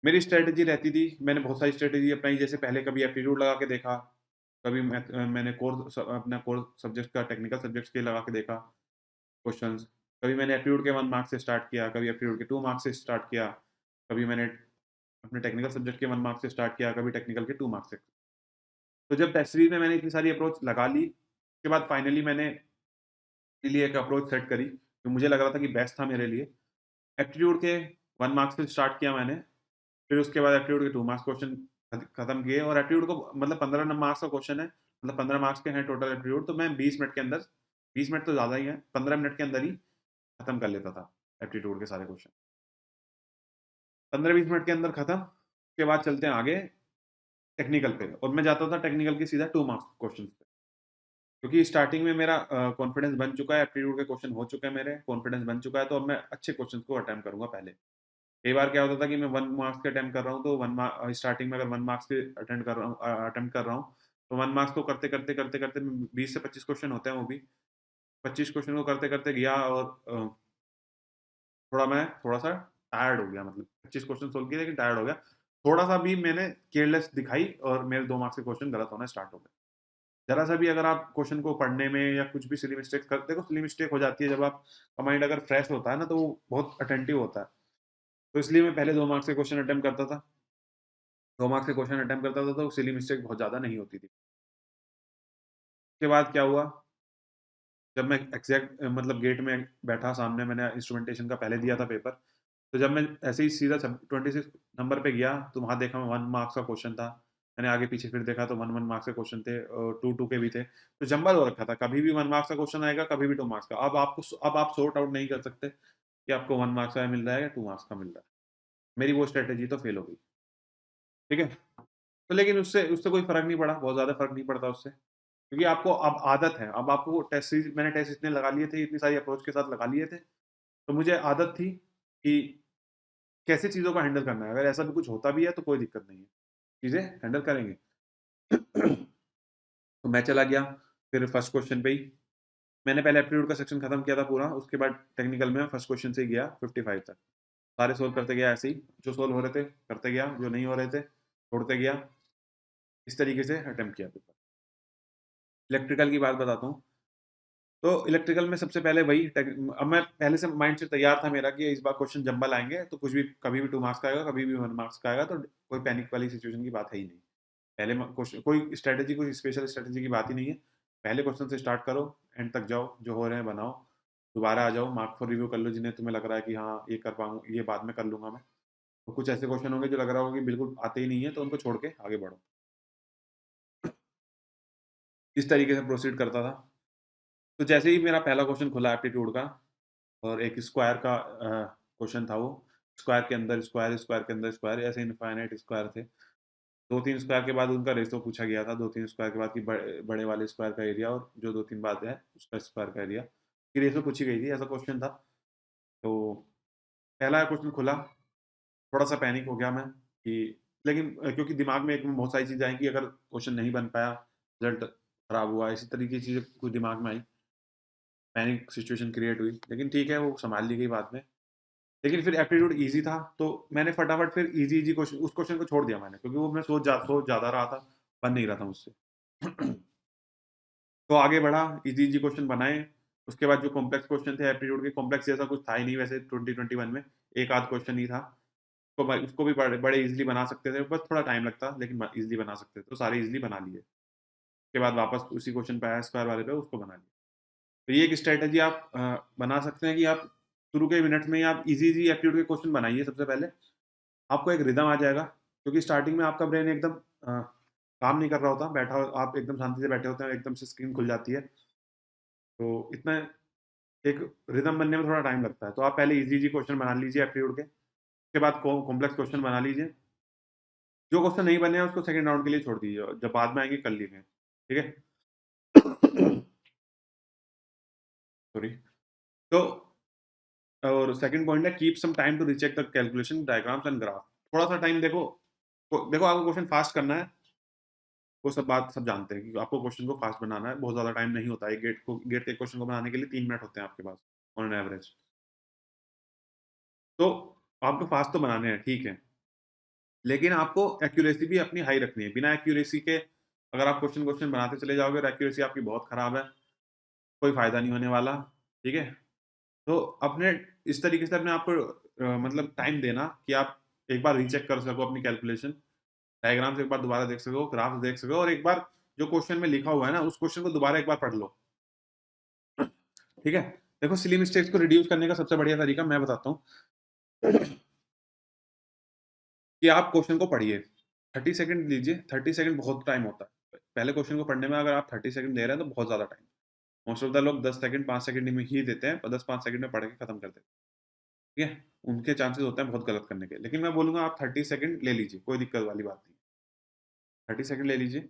[SPEAKER 1] मेरी स्ट्रैटेजी रहती थी, मैंने बहुत सारी स्ट्रैटेजी अपनाई जैसे पहले कभी एप्टीट्यूड लगा के देखा, कभी मैंने अपना कोर सब्जेक्ट का टेक्निकल सब्जेक्ट्स के लगा के देखा क्वेश्चंस। कभी मैंने एप्टीट्यूड के 1 मार्क्स से स्टार्ट किया, कभी एप्टीट्यूड के 2 मार्क्स से स्टार्ट किया, कभी मैंने अपने टेक्निकल सब्जेक्ट के 1 मार्क्स से स्टार्ट किया, कभी टेक्निकल के 2 मार्क्स से। तो जब टेस्ट सीरीज़ में मैंने इतनी सारी अप्रोच लगा ली, उसके बाद फाइनली मैंने अपने लिए एक अप्रोच सेट करी, जो मुझे लग रहा था कि बेस्ट था मेरे लिए। एप्टीट्यूड के 1 मार्क्स से स्टार्ट किया मैंने, फिर उसके बाद एप्टीट्यूड के 2 मार्क्स क्वेश्चन खत्म किए और एप्टीट्यूड को मतलब 15 मार्क्स का क्वेश्चन है, मतलब 15 मार्क्स के हैं टोटल एप्टीट्यूड, तो मैं 20 मिनट के अंदर 20 मिनट तो ज़्यादा ही है, 15 मिनट के अंदर ही खत्म कर लेता था एप्टीट्यूड के सारे क्वेश्चन। 15-20 मिनट के अंदर खत्म, उसके बाद चलते हैं आगे टेक्निकल पे और मैं जाता था टेक्निकल के सीधा 2 मार्क्स क्वेश्चन पे। क्योंकि स्टार्टिंग में मेरा कॉन्फिडेंस बन चुका है, एप्टीट्यूड के क्वेश्चन हो चुके हैं मेरे, कॉन्फिडेंस बन चुका है, तो अब मैं अच्छे क्वेश्चन को अटेम्प्ट करूँगा पहले। कई बार क्या होता था कि मैं 1 मार्क्स के अटेम्प्ट कर रहा हूँ, तो स्टार्टिंग में अगर 1 मार्क्स के अटेम्प्ट कर रहा हूँ, तो 1 मार्क्स को करते-करते मैं 20 से 25 क्वेश्चन होते हैं वो भी। 25 क्वेश्चन को करते-करते गया और थोड़ा-सा टायर्ड हो गया मतलब 25 क्वेश्चन सोल्व किए लेकिन टायर्ड हो गया। थोड़ा-सा भी मैंने केयरलेस दिखाई और मेरे 2 मार्क्स के क्वेश्चन गलत होना स्टार्ट हो गए। ज़रा-सा भी अगर आप क्वेश्चन को पढ़ने में या कुछ भी सिली मिस्टेक्स करते देखो सिली मिस्टेक हो जाती है जब आपका माइंड अगर फ्रेश होता है ना, तो वो बहुत अटेंटिव होता है। तो इसलिए मैं पहले 2 मार्क्स के क्वेश्चन अटेम्प्ट करता था। 2 मार्क्स के क्वेश्चन अटेम्प्ट करता था, तो सिली मिस्टेक बहुत ज़्यादा नहीं होती थी। उसके बाद क्या हुआ, जब मैं एग्ज़ैक्ट मतलब गेट में बैठा सामने मैंने इंस्ट्रूमेंटेशन का पहले दिया था पेपर, तो जब मैं ऐसे ही सीधा 26 नंबर पे गया, तो वहाँ देखा मैं 1 मार्क्स का क्वेश्चन था। मैंने आगे-पीछे फिर देखा तो 1-1 मार्क्स के क्वेश्चन थे और 2-2 के भी थे। तो जम्बल हो रखा था, कभी भी 1 मार्क्स का क्वेश्चन आएगा, कभी भी 2 मार्क्स का। अब आप सॉर्ट आउट नहीं कर सकते कि आपको 1 मार्क्स का मिल रहा है या 2 मार्क्स का मिल रहा है। मेरी वो स्ट्रैटेजी तो फेल हो गई, ठीक है? तो लेकिन उससे उससे कोई फ़र्क नहीं पड़ा, बहुत ज़्यादा फ़र्क नहीं पड़ता उससे। क्योंकि आपको अब आदत है, अब आपको मैंने टेस्ट इतने लगा लिए थे, इतनी सारी अप्रोच के साथ लगा लिए थे, तो मुझे आदत थी कि कैसे चीज़ों को हैंडल करना है। अगर ऐसा भी कुछ होता भी है तो कोई दिक्कत नहीं है, चीज़ें हैंडल करेंगे। तो मैं चला गया, फिर फर्स्ट क्वेश्चन पे ही मैंने पहले एप्टीट्यूड का सेक्शन खत्म किया था पूरा, उसके बाद टेक्निकल में फर्स्ट क्वेश्चन से ही गया 55 तक। सारे सोल्व करते गया ऐसे ही, जो सोल्व हो रहे थे करते गया, जो नहीं हो रहे थे छोड़ते गया। इस तरीके से अटेम्प्ट किया पेपर। इलेक्ट्रिकल की बात बताता हूँ, तो इलेक्ट्रिकल में सबसे पहले वही अब मैं पहले से माइंड से तैयार था मेरा कि इस बार क्वेश्चन जंबल आएँगे, तो कुछ भी कभी भी 2 मार्क्स का आएगा, कभी भी 1 मार्क्स का आएगा, तो कोई पैनिक वाली सिचुएशन की बात है ही नहीं। पहले क्वेश्चन कोई स्ट्रैटेजी कोई स्पेशल स्ट्रैटेजी की बात ही नहीं है। पहले क्वेश्चन से स्टार्ट करो, एंड तक जाओ, जो हो रहे हैं बनाओ, दोबारा आ जाओ, मार्क फॉर रिव्यू कर लो जिन्हें तुम्हें लग रहा है कि हाँ, ये कर पाऊँ ये बाद में कर लूँगा मैं। तो कुछ ऐसे क्वेश्चन होंगे जो लग रहा होगा कि बिल्कुल आते ही नहीं है, तो उनको छोड़ के आगे बढ़ो। इस तरीके से प्रोसीड करता था। तो जैसे ही मेरा पहला क्वेश्चन खुला एप्टीट्यूड का और एक स्क्वायर का क्वेश्चन था वो। स्क्वायर के अंदर स्क्वायर, स्क्वायर के अंदर स्क्वायर, ऐसे इनफाइनाइट स्क्वायर थे। 2-3 स्क्वायर के बाद उनका रेशो पूछा गया था, 2-3 स्क्वायर के बाद कि बड़े वाले स्क्वायर का एरिया और जो 2-3 बाद है उसका स्क्वायर का एरिया की रेशो पूछी गई थी, ऐसा क्वेश्चन था। तो पहला क्वेश्चन खुला, थोड़ा-सा पैनिक हो गया मैं कि लेकिन क्योंकि दिमाग में एक बहुत सारी चीज़ें आई कि अगर क्वेश्चन नहीं बन पाया, रिज़ल्ट खराब हुआ, इसी तरीके की चीज़ें कुछ दिमाग में आई। पैनिक सिचुएशन क्रिएट हुई, लेकिन ठीक है वो सँभाल ली गई बाद में। लेकिन फिर एप्टीट्यूड ईज़ी था, तो मैंने फटाफट फिर ईज़ी-ईज़ी क्वेश्चन उस क्वेश्चन को छोड़ दिया मैंने क्योंकि वो मैं सोच ज़्यादा रहा था, बन नहीं रहा था मुझसे। तो आगे बढ़ा, ईज़ी-ईज़ी क्वेश्चन बनाए, उसके बाद जो कॉम्प्लेक्स क्वेश्चन थे एप्टीट्यूड के, कॉम्प्लेक्स जैसा कुछ था ही नहीं वैसे 2021 में, एक आध क्वेश्चन ही था। उसको भी बड़े ईजिली बना सकते थे, बस थोड़ा टाइम लगता, लेकिन ईजिली बना सकते थे, तो सारे ईजिली बना लिए। उसके बाद वापस उसी क्वेश्चन पे आया स्क्वायर वाले पे, उसको बना लिया। तो ये एक स्ट्रैटेजी आप बना सकते हैं कि आप शुरू के मिनट में ही आप इजी एप्टीट्यूड के क्वेश्चन बनाइए सबसे पहले। आपको एक रिदम आ जाएगा, क्योंकि स्टार्टिंग में आपका ब्रेन एकदम काम नहीं कर रहा होता, बैठा आप एकदम शांति से बैठे होते हैं, एकदम से स्क्रीन खुल जाती है, तो इतना एक रिदम बनने में थोड़ा टाइम लगता है। तो आप पहले इजी क्वेश्चन बना लीजिए एप्टीट्यूड के, उसके बाद कॉम्प्लेक्स क्वेश्चन बना लीजिए। जो क्वेश्चन नहीं बने हैं उसको सेकंड राउंड के लिए छोड़ दीजिए, जब बाद में आएंगे कर लीजिए, ठीक है। सॉरी। तो और सेकंड पॉइंट है, keep some time to recheck the calculation diagrams and graph. थोड़ा सा टाइम देखो, देखो आपको क्वेश्चन फास्ट करना है, वो सब बात सब जानते हैं कि आपको क्वेश्चन को फास्ट बनाना है, बहुत ज्यादा टाइम नहीं होता है। गेट के क्वेश्चन को बनाने के लिए 3 मिनट होते हैं आपके पास ऑन एन एवरेज। तो आपको फास्ट तो बनाने हैं, ठीक है, लेकिन आपको एक्यूरेसी भी अपनी हाई रखनी है। बिना एक्यूरेसी के अगर आप क्वेश्चन क्वेश्चन बनाते चले जाओगे और एक्यूरेसी आपकी बहुत खराब है, कोई फायदा नहीं होने वाला, ठीक है। तो अपने इस तरीके से अपने आप को मतलब टाइम देना कि आप एक बार रीचेक कर सको अपनी कैलकुलेशन, डायग्राम्स एक बार दोबारा देख सको, ग्राफ्स देख सको, और एक बार जो क्वेश्चन में लिखा हुआ है ना उस क्वेश्चन को दोबारा एक बार पढ़ लो, ठीक है। देखो सिली मिस्टेक्स को रिड्यूस करने का सबसे बढ़िया तरीका मैं बताता हूँ कि आप क्वेश्चन को पढ़िए, 30 सेकंड लीजिए। 30 सेकंड बहुत टाइम होता है पहले क्वेश्चन को पढ़ने में, अगर आप 30 सेकंड दे रहे हैं तो बहुत ज्यादा टाइम। मोस्ट ऑफ द लोग 10 सेकंड 5 सेकंड में ही देते हैं, और 10-5 सेकंड में पढ़ के खत्म कर देते हैं, ठीक है। उनके चांसेस होते हैं बहुत गलत करने के, लेकिन मैं बोलूंगा आप 30 सेकंड ले लीजिए, कोई दिक्कत वाली बात नहीं। 30 सेकंड ले लीजिए,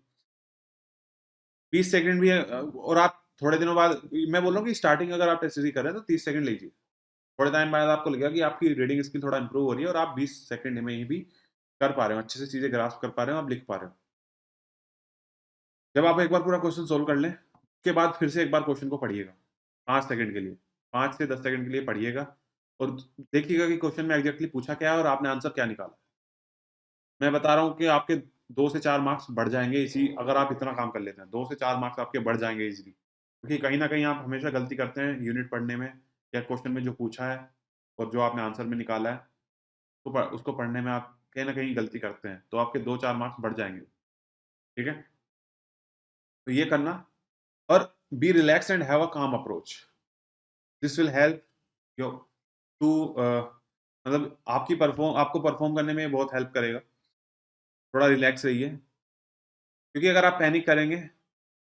[SPEAKER 1] 20 सेकंड भी है, और आप थोड़े दिनों बाद, मैं बोल रहा हूँ कि स्टार्टिंग अगर आप ऐसे ही कर रहे हैं तो 30 सेकंड लीजिए। थोड़े टाइम बाद आपको लगेगा कि आपकी रीडिंग स्किल थोड़ा इंप्रूव हो रही है, और आप 20 सेकंड में ही भी कर पा रहे हो, अच्छे से चीजें ग्रास्प कर पा रहे हो, आप लिख पा रहे हो। जब आप एक बार पूरा क्वेश्चन सोल्व कर लें, उसके बाद फिर से एक बार क्वेश्चन को पढ़िएगा 5 सेकंड के लिए, 5 से 10 सेकंड के लिए पढ़िएगा, और देखिएगा कि क्वेश्चन में एग्जैक्टली पूछा क्या है और आपने आंसर क्या निकाला। मैं बता रहा हूँ कि आपके 2 से 4 मार्क्स बढ़ जाएंगे इसी, अगर आप इतना काम कर लेते हैं 2 से 4 मार्क्स आपके बढ़ जाएंगे इजीली, क्योंकि कहीं ना कहीं आप हमेशा गलती करते हैं यूनिट पढ़ने में, या क्वेश्चन में जो पूछा है और जो आपने आंसर में निकाला है उसको पढ़ने में आप कहीं ना कहीं गलती करते हैं, तो आपके 2-4 मार्क्स बढ़ जाएंगे, ठीक है। तो ये करना, और be relax and have a calm approach, this will help your to, मतलब आपको परफॉर्म करने में बहुत हेल्प करेगा। थोड़ा रिलैक्स रहिए, क्योंकि अगर आप पैनिक करेंगे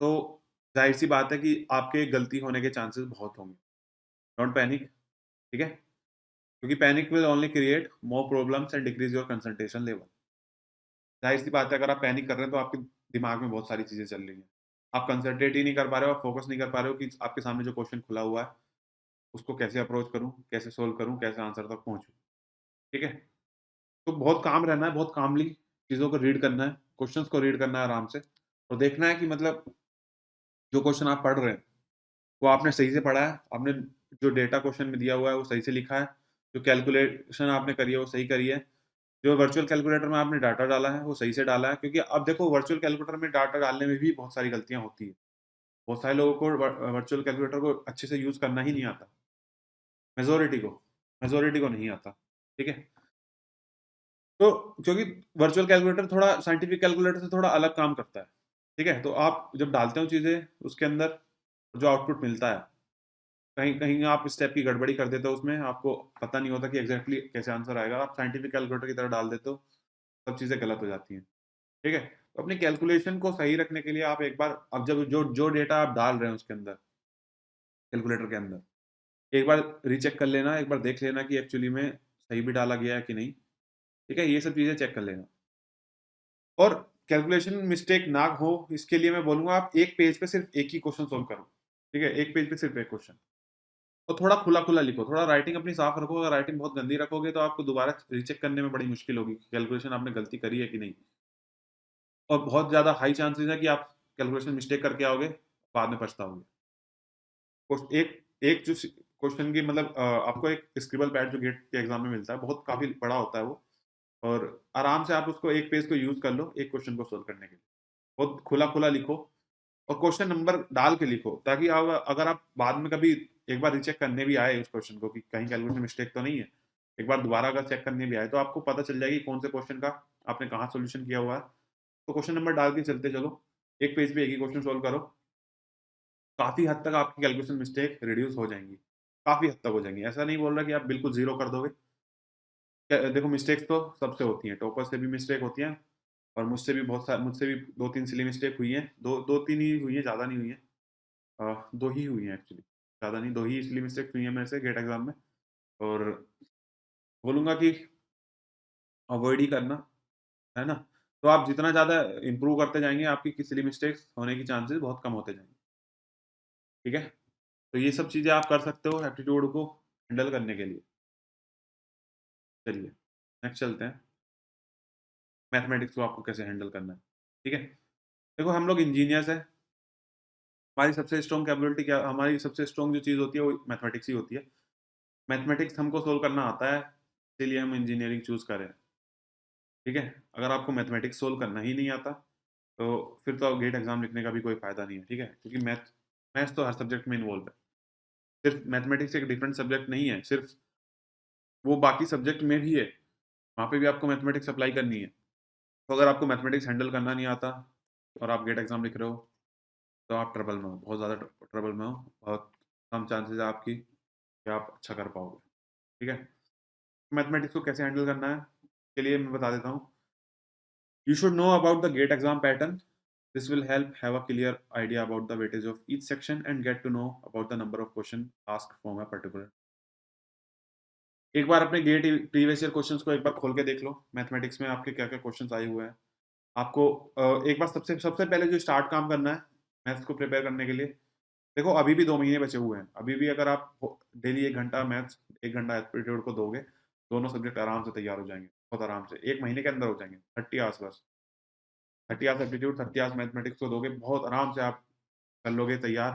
[SPEAKER 1] तो जाहिर सी बात है कि आपके गलती होने के चांसेस बहुत होंगे। डोंट पैनिक, ठीक है, क्योंकि panic will only create more problems and decrease your concentration level. जाहिर सी बात है, अगर आप पैनिक कर रहे हैं तो आपके दिमाग में बहुत सारी चीजें चल रही हैं, आप कंसंट्रेट ही नहीं कर पा रहे हो, आप फोकस नहीं कर पा रहे हो कि आपके सामने जो क्वेश्चन खुला हुआ है उसको कैसे अप्रोच करूं, कैसे सोल्व करूं, कैसे आंसर तक पहुंचूं, ठीक है। तो बहुत काम रहना है, बहुत कामली चीज़ों को रीड करना है, क्वेश्चंस को रीड करना है आराम से, और देखना है कि मतलब जो क्वेश्चन आप पढ़ रहे हैं वो आपने सही से पढ़ा है, आपने जो डेटा क्वेश्चन में दिया हुआ है वो सही से लिखा है, जो कैलकुलेशन आपने करी है वो सही करी है, जो वर्चुअल कैलकुलेटर में आपने डाटा डाला है वो सही से डाला है। क्योंकि अब देखो वर्चुअल कैलकुलेटर में डाटा डालने में भी बहुत सारी गलतियां होती है, बहुत सारे लोगों को वर्चुअल कैलकुलेटर को अच्छे से यूज करना ही नहीं आता, मेजोरिटी को मेजोरिटी को नहीं आता, ठीक है। तो क्योंकि वर्चुअल कैलकुलेटर थोड़ा साइंटिफिक कैलकुलेटर से थोड़ा अलग काम करता है, ठीक है। तो आप जब डालते हो चीज़ें उसके अंदर, जो आउटपुट मिलता है, कहीं कहीं आप स्टेप की गड़बड़ी कर देते हो, उसमें आपको पता नहीं होता कि एग्जैक्टली कैसे आंसर आएगा, आप साइंटिफिक कैलकुलेटर की तरह डाल देते हो, सब चीज़ें गलत हो जाती हैं, ठीक है। तो अपनी कैलकुलेशन को सही रखने के लिए आप एक बार, अब जब जो जो डेटा आप डाल रहे हैं उसके अंदर, कैलकुलेटर के अंदर, एक बार रीचेक कर लेना, एक बार देख लेना कि एक्चुअली में सही भी डाला गया है कि नहीं, ठीक है। ये सब चीज़ें चेक कर लेना, और कैलकुलेशन मिस्टेक ना हो इसके लिए मैं बोलूंगा आप एक पेज पे सिर्फ एक ही क्वेश्चन सोल्व करो, ठीक है, एक पेज पे सिर्फ एक क्वेश्चन, और थोड़ा खुला खुला लिखो, थोड़ा राइटिंग अपनी साफ रखो। अगर राइटिंग बहुत गंदी रखोगे तो आपको दोबारा रीचेक करने में बड़ी मुश्किल होगी कि कैलकुलेशन आपने गलती करी है कि नहीं, और बहुत ज्यादा हाई चांसेस है कि आप कैलकुलेशन मिस्टेक करके आओगे, बाद में पछताओगे। एक एक जो क्वेश्चन की मतलब आपको एक स्क्रिबल पैड जो गेट के एग्जाम में मिलता है, बहुत काफी बड़ा होता है वो, और आराम से आप उसको एक पेज को यूज कर लो एक क्वेश्चन को सोल्व करने के लिए, बहुत खुला खुला लिखो, और क्वेश्चन नंबर डाल के लिखो, ताकि अगर आप बाद में कभी एक बार रीचेक करने भी आए उस क्वेश्चन को कि कहीं कैलकुलेशन मिस्टेक तो नहीं है, एक बार दोबारा अगर चेक करने भी आए तो आपको पता चल जाएगी कौन से क्वेश्चन का आपने कहाँ सॉल्यूशन किया हुआ है। तो क्वेश्चन नंबर डाल के चलते चलो, एक पेज पे एक ही क्वेश्चन सॉल्व करो, काफ़ी हद तक आपकी कैलकुलेशन मिस्टेक रिड्यूस हो जाएँगी, काफ़ी हद तक हो जाएँगी। ऐसा नहीं बोल रहा कि आप बिल्कुल ज़ीरो कर दोगे। देखो मिस्टेक्स तो सबसे होती हैं, टॉपर से भी मिस्टेक होती हैं और मुझसे भी 2-3 सिली मिस्टेक हुई हैं। 2-3 ही हुई हैं, ज़्यादा नहीं हुई हैं। 2 ही हुई हैं एक्चुअली, ज़्यादा नहीं, 2 ही सिली मिस्टेक्स हुई हैं मेरे से गेट एग्ज़ाम में और बोलूँगा कि अवॉइड ही करना, है ना? तो आप जितना ज़्यादा इम्प्रूव करते जाएँगे, आपकी कि सिली मिस्टेक्स होने की चांसेस बहुत कम होते जाएँगे, ठीक है? तो ये सब चीज़ें आप कर सकते हो एप्टीट्यूड को हैंडल करने के लिए। चलिए, नेक्स्ट चलते हैं, मैथमेटिक्स को आपको कैसे हैंडल करना है, ठीक है? देखो हम लोग इंजीनियर्स हैं, हमारी सबसे स्ट्रॉन्ग जो चीज़ होती है वो मैथमेटिक्स ही होती है। मैथमेटिक्स हमको सोल्व करना आता है, इसीलिए हम इंजीनियरिंग चूज़ करें, ठीक है? अगर आपको मैथमेटिक्स सोल्व करना ही नहीं आता, तो फिर तो गेट एग्ज़ाम लिखने का भी कोई फ़ायदा नहीं है, ठीक है? क्योंकि मैथ्स तो हर सब्जेक्ट में इन्वॉल्व है। सिर्फ़ मैथमेटिक्स एक डिफरेंट सब्जेक्ट नहीं है, सिर्फ़ वो बाकी सब्जेक्ट में भी है, वहाँ पे भी आपको मैथमेटिक्स अप्लाई करनी है। तो अगर आपको मैथमेटिक्स हैंडल करना नहीं आता और आप गेट एग्ज़ाम लिख रहे हो, तो आप ट्रबल में हो, बहुत ज़्यादा ट्रबल में हो, बहुत कम चांसेज़ है आपकी कि आप अच्छा कर पाओगे, ठीक है? मैथमेटिक्स को कैसे हैंडल करना है, इसके लिए मैं बता देता हूँ। You should know about the GATE exam pattern. This will help have a clear idea about the weightage of each section and get to know about the number of questions asked from a particular. एक बार अपने gate previous year questions को एक बार खोल के देख लो, mathematics में आपके क्या-क्या क्वेश्चंस आए हुए हैं। आपको एक बार सबसे सबसे पहले जो स्टार्ट काम करना है, मैथ्स को प्रिपेयर करने के लिए, देखो अभी भी 2 महीने बचे हुए हैं। अभी भी अगर आप डेली 1 घंटा मैथ्स, 1 घंटा एप्टीट्यूड को दोगे, दोनों सब्जेक्ट आराम से तैयार हो जाएँगे, बहुत आराम से। 1 महीने के अंदर हो जाएँगे, 30 आवर्स बस। 30 आवर्स एप्टीट्यूड, 30 आवर्स मैथमेटिक्स को दोगे, बहुत आराम से आप कर लोगे तैयार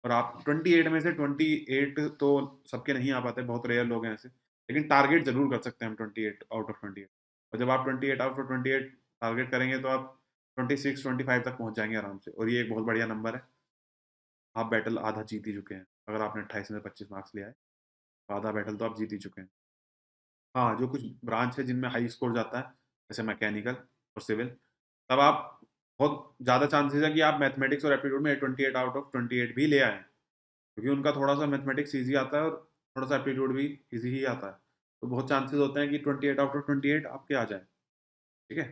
[SPEAKER 1] और आप 28 में से 28 तो सबके नहीं आ पाते, बहुत रेयर लोग हैं ऐसे। लेकिन टारगेट ज़रूर कर सकते हैं हम 28 आउट ऑफ 28 और जब आप 28 आउट ऑफ 28 टारगेट करेंगे तो आप 26-25 तक पहुँच जाएँगे आराम से और ये एक बहुत बढ़िया नंबर है। आप बैटल आधा जीत ही चुके हैं। अगर आपने 28 में 25 मार्क्स लिया है, तो आधा बैटल तो आप जीत ही चुके हैं। हाँ, जो कुछ ब्रांच है जिनमें हाई स्कोर जाता है, जैसे मैकेनिकल और सिविल, तब आप बहुत ज़्यादा चांसेज़ है कि आप मैथमेटिक्स और एप्टीट्यूड में 28 आउट ऑफ 28 भी ले आएँ। क्योंकि उनका थोड़ा-सा मैथमेटिक्स ईज़ी आता है और थोड़ा-सा एप्टीट्यूड भी ईज़ी ही आता है। तो बहुत चांसेज़ होते हैं कि 28 आउट ऑफ 28 आपके आ जाएँ, ठीक है?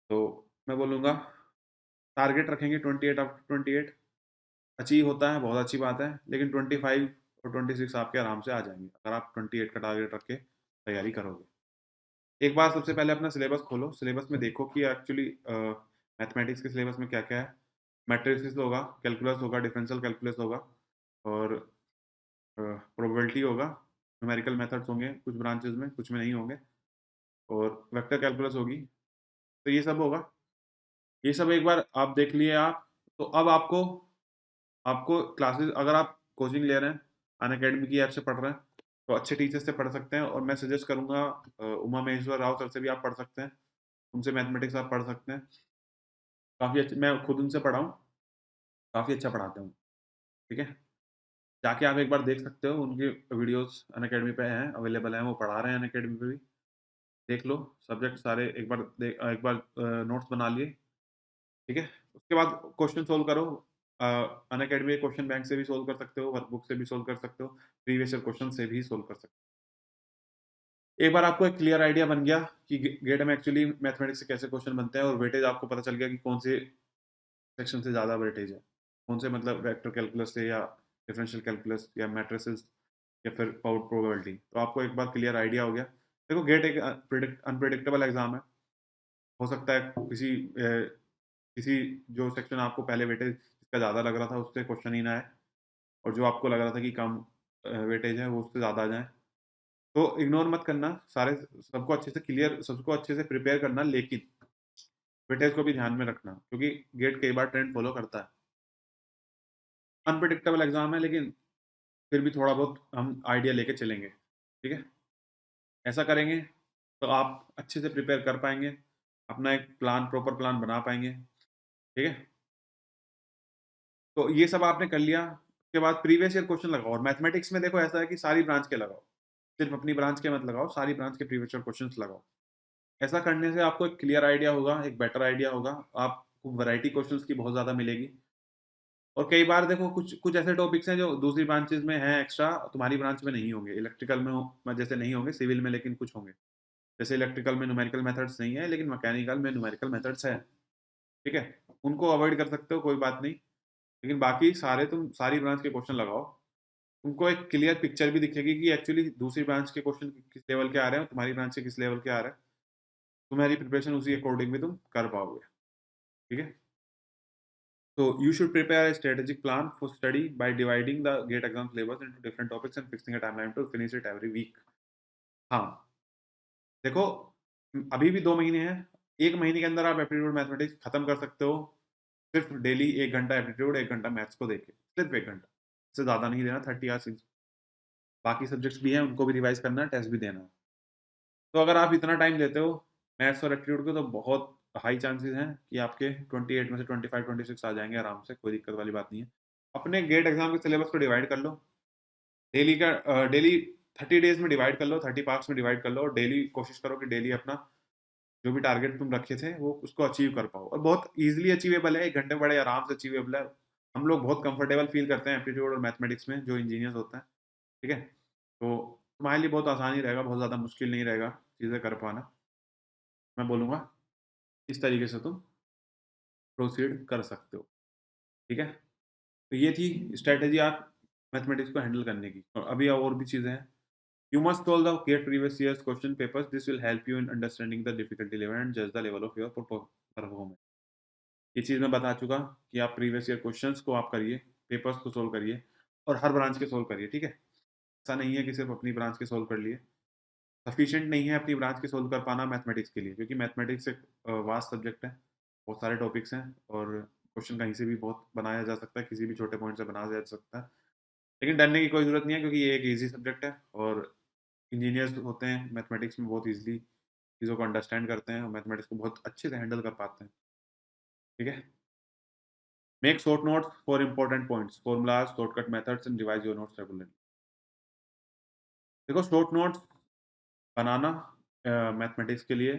[SPEAKER 1] तो मैं बोलूँगा टारगेट रखेंगे 28 आउट ऑफ 28 अचीव होता है, बहुत अच्छी बात है, लेकिन 25 और 26 आपके आराम से आ जाएँगे, अगर आप 28 का टारगेट रख के तैयारी करोगे। एक बार सबसे पहले अपना सिलेबस खोलो, सिलेबस में देखो कि एक्चुअली मैथमेटिक्स के सिलेबस में क्या-क्या है। मैट्रिसेस होगा, कैलकुलस होगा, डिफरेंशियल कैलकुलस होगा और प्रोबेबिलिटी होगा, न्यूमेरिकल मेथड्स होंगे कुछ ब्रांचेज़ में, कुछ में नहीं होंगे और वेक्टर कैलकुलस होगी, तो ये सब होगा। ये सब एक बार आप देख लिए आप, तो अब आपको आपको क्लासेस अगर आप कोचिंग ले रहे हैं, अनअकैडमी की ऐप से पढ़ रहे हैं, तो अच्छे टीचर से पढ़ सकते हैं और मैं सजेस्ट करूँगा उमा महेश्वर राव सर से भी आप पढ़ सकते हैं, उनसे मैथमेटिक्स आप पढ़ सकते हैं। काफ़ी अच्छे मैं खुद उनसे पढ़ा हूँ, काफ़ी अच्छा पढ़ाते हैं वो, ठीक है? जाके आप एक बार देख सकते हो, उनके वीडियोज़ अनअकैडमी पे हैं, अवेलेबल हैं, वो पढ़ा रहे हैं अनअकैडमी पे भी। देख लो, सब्जेक्ट सारे एक बार नोट्स बना लिए, ठीक है? उसके बाद क्वेश्चन सोल्व करो। अ, अनअकैडमी क्वेश्चन बैंक से भी सोल्व कर सकते हो, वर्कबुक से भी सोल्व कर सकते हो, प्रीवियस ईयर क्वेश्चन से भी सोल्व कर सकते हो। एक बार आपको एक क्लियर आइडिया बन गया कि गेट में एक्चुअली मैथमेटिक्स से कैसे क्वेश्चन बनते हैं और वेटेज आपको पता चल गया कि कौन से सेक्शन से ज़्यादा वेटेज है। कौन से मतलब वेक्टर कैलकुलस से या डिफरेंशियल कैलकुलस या मैट्रिसेस या फिर प्रोबेबिलिटी। तो आपको एक बार क्लियर आइडिया हो गया। देखो गेट एक अनप्रेडिक्टेबल एग्ज़ाम है। हो सकता है किसी जो सेक्शन आपको पहले वेटेज जिसका ज़्यादा लग रहा था उससे क्वेश्चन ही ना आए और जो आपको लग रहा था कि कम वेटेज है वो उससे ज़्यादा आ जाए। तो इग्नोर मत करना, सारे सबको अच्छे से प्रिपेयर करना, लेकिन वेटेज को भी ध्यान में रखना क्योंकि गेट कई बार ट्रेंड फ़ॉलो करता है। अनप्रेडिक्टेबल एग्ज़ाम है लेकिन फिर भी थोड़ा बहुत हम आइडिया लेके चलेंगे, ठीक है? ऐसा करेंगे तो आप अच्छे से प्रिपेयर कर पाएँगे, अपना एक प्रॉपर प्लान बना पाएँगे, ठीक है? तो ये सब आपने कर लिया, उसके बाद प्रीवियस ईयर क्वेश्चन लगाओ और मैथमेटिक्स में देखो ऐसा है कि सारी ब्रांच के लगाओ, सिर्फ अपनी ब्रांच के मत लगाओ, सारी ब्रांच के प्रीवियस ईयर क्वेश्चंस लगाओ। ऐसा करने से आपको एक क्लियर आइडिया होगा, एक बेटर आइडिया होगा, आपको वैरायटी क्वेश्चंस की बहुत ज़्यादा मिलेगी। और कई बार देखो कुछ कुछ ऐसे टॉपिक्स हैं जो दूसरी ब्रांचेज़ में हैं एक्स्ट्रा, तुम्हारी ब्रांच में नहीं होंगे। इलेक्ट्रिकल में जैसे नहीं होंगे, सिविल में लेकिन कुछ होंगे। जैसे इलेक्ट्रिकल में न्यूमेरिकल मेथड्स नहीं है, लेकिन मैकेनिकल में न्यूमेरिकल मेथड्स हैं, ठीक है? उनको अवॉइड कर सकते हो, कोई बात नहीं। लेकिन बाकी सारे तुम सारी ब्रांच के क्वेश्चन लगाओ। तुमको एक क्लियर पिक्चर भी दिखेगी कि एक्चुअली दूसरी ब्रांच के क्वेश्चन किस लेवल के आ रहे हैं, तुम्हारी ब्रांच से किस लेवल के आ रहे हैं। तुम्हारी प्रिपरेशन उसी अकॉर्डिंग भी तुम कर पाओगे, ठीक है? So you should prepare a strategic plan for study by dividing the GATE exam syllabus into different topics and fixing a timeline to finish it every week. हाँ, देखो अभी भी 2 महीने हैं, 1 महीने के अंदर आप एप्टीट्यूड मैथमेटिक्स खत्म कर सकते हो, सिर्फ डेली 1 घंटा एप्टीट्यूड, 1 घंटा मैथ्स को देके, सिर्फ 1 घंटा, इससे ज़्यादा नहीं देना, 30 आवर्स। बाकी सब्जेक्ट्स भी हैं, उनको भी रिवाइज़ करना है, टेस्ट भी देना है। तो अगर आप इतना टाइम देते हो मैथ्स और एप्टीट्यूड को, तो बहुत हाई चांसेस हैं कि आपके 28 में से 25-26 आ जाएँगे आराम से, कोई दिक्कत वाली बात नहीं है। अपने गेट एग्ज़ाम के सिलेबस को डिवाइड कर लो, डेली 30 डेज़ में डिवाइड कर लो, 30 पार्ट्स में डिवाइड कर लो और डेली कोशिश करो कि डेली अपना जो भी टारगेट तुम रखे थे, वो उसको अचीव कर पाओ। और बहुत ईज़िली अचीवेबल है, 1 घंटे में बड़े आराम से अचीवेबल है। हम लोग बहुत कंफर्टेबल फ़ील करते हैं एप्टीट्यूड और मैथमेटिक्स में, जो इंजीनियर्स होते हैं, ठीक है? तो तुम्हारे लिए बहुत आसान ही रहेगा, बहुत ज़्यादा मुश्किल नहीं रहेगा चीज़ें कर पाना। मैं बोलूँगा इस तरीके से तुम प्रोसीड कर सकते हो, ठीक है? तो ये थी स्ट्रैटेजी आप मैथमेटिक्स को हैंडल करने की। और अभी और भी चीज़ें हैं। You must solve the GATE previous years question papers, this will help you in understanding the difficulty level and जज the level of your performance. ये चीज़ मैं बता चुका कि आप प्रीवियस ईयर क्वेश्चंस को आप करिए, पेपर्स को सोल्व करिए और हर ब्रांच के सोल्व करिए, ठीक है? ऐसा नहीं है कि सिर्फ अपनी ब्रांच के सोल्व कर लिए। सफिशिएंट नहीं है अपनी ब्रांच के सोल्व कर पाना मैथमेटिक्स के लिए, क्योंकि मैथमेटिक्स एक वास्ट सब्जेक्ट है, बहुत सारे टॉपिक्स हैं और क्वेश्चन कहीं से भी बहुत बनाया जा सकता है, किसी भी छोटे पॉइंट से बनाया जा सकता है। लेकिन डरने की कोई ज़रूरत नहीं है, क्योंकि ये एक ईज़ी सब्जेक्ट है और इंजीनियर्स होते हैं मैथमेटिक्स में बहुत ईज़िली चीज़ों को अंडरस्टैंड करते हैं और मैथमेटिक्स को बहुत अच्छे से हैंडल कर पाते हैं, ठीक है? Make short notes for important points, formulas, shortcut methods and revise your notes regularly. देखो शॉर्ट नोट्स बनाना मैथमेटिक्स के लिए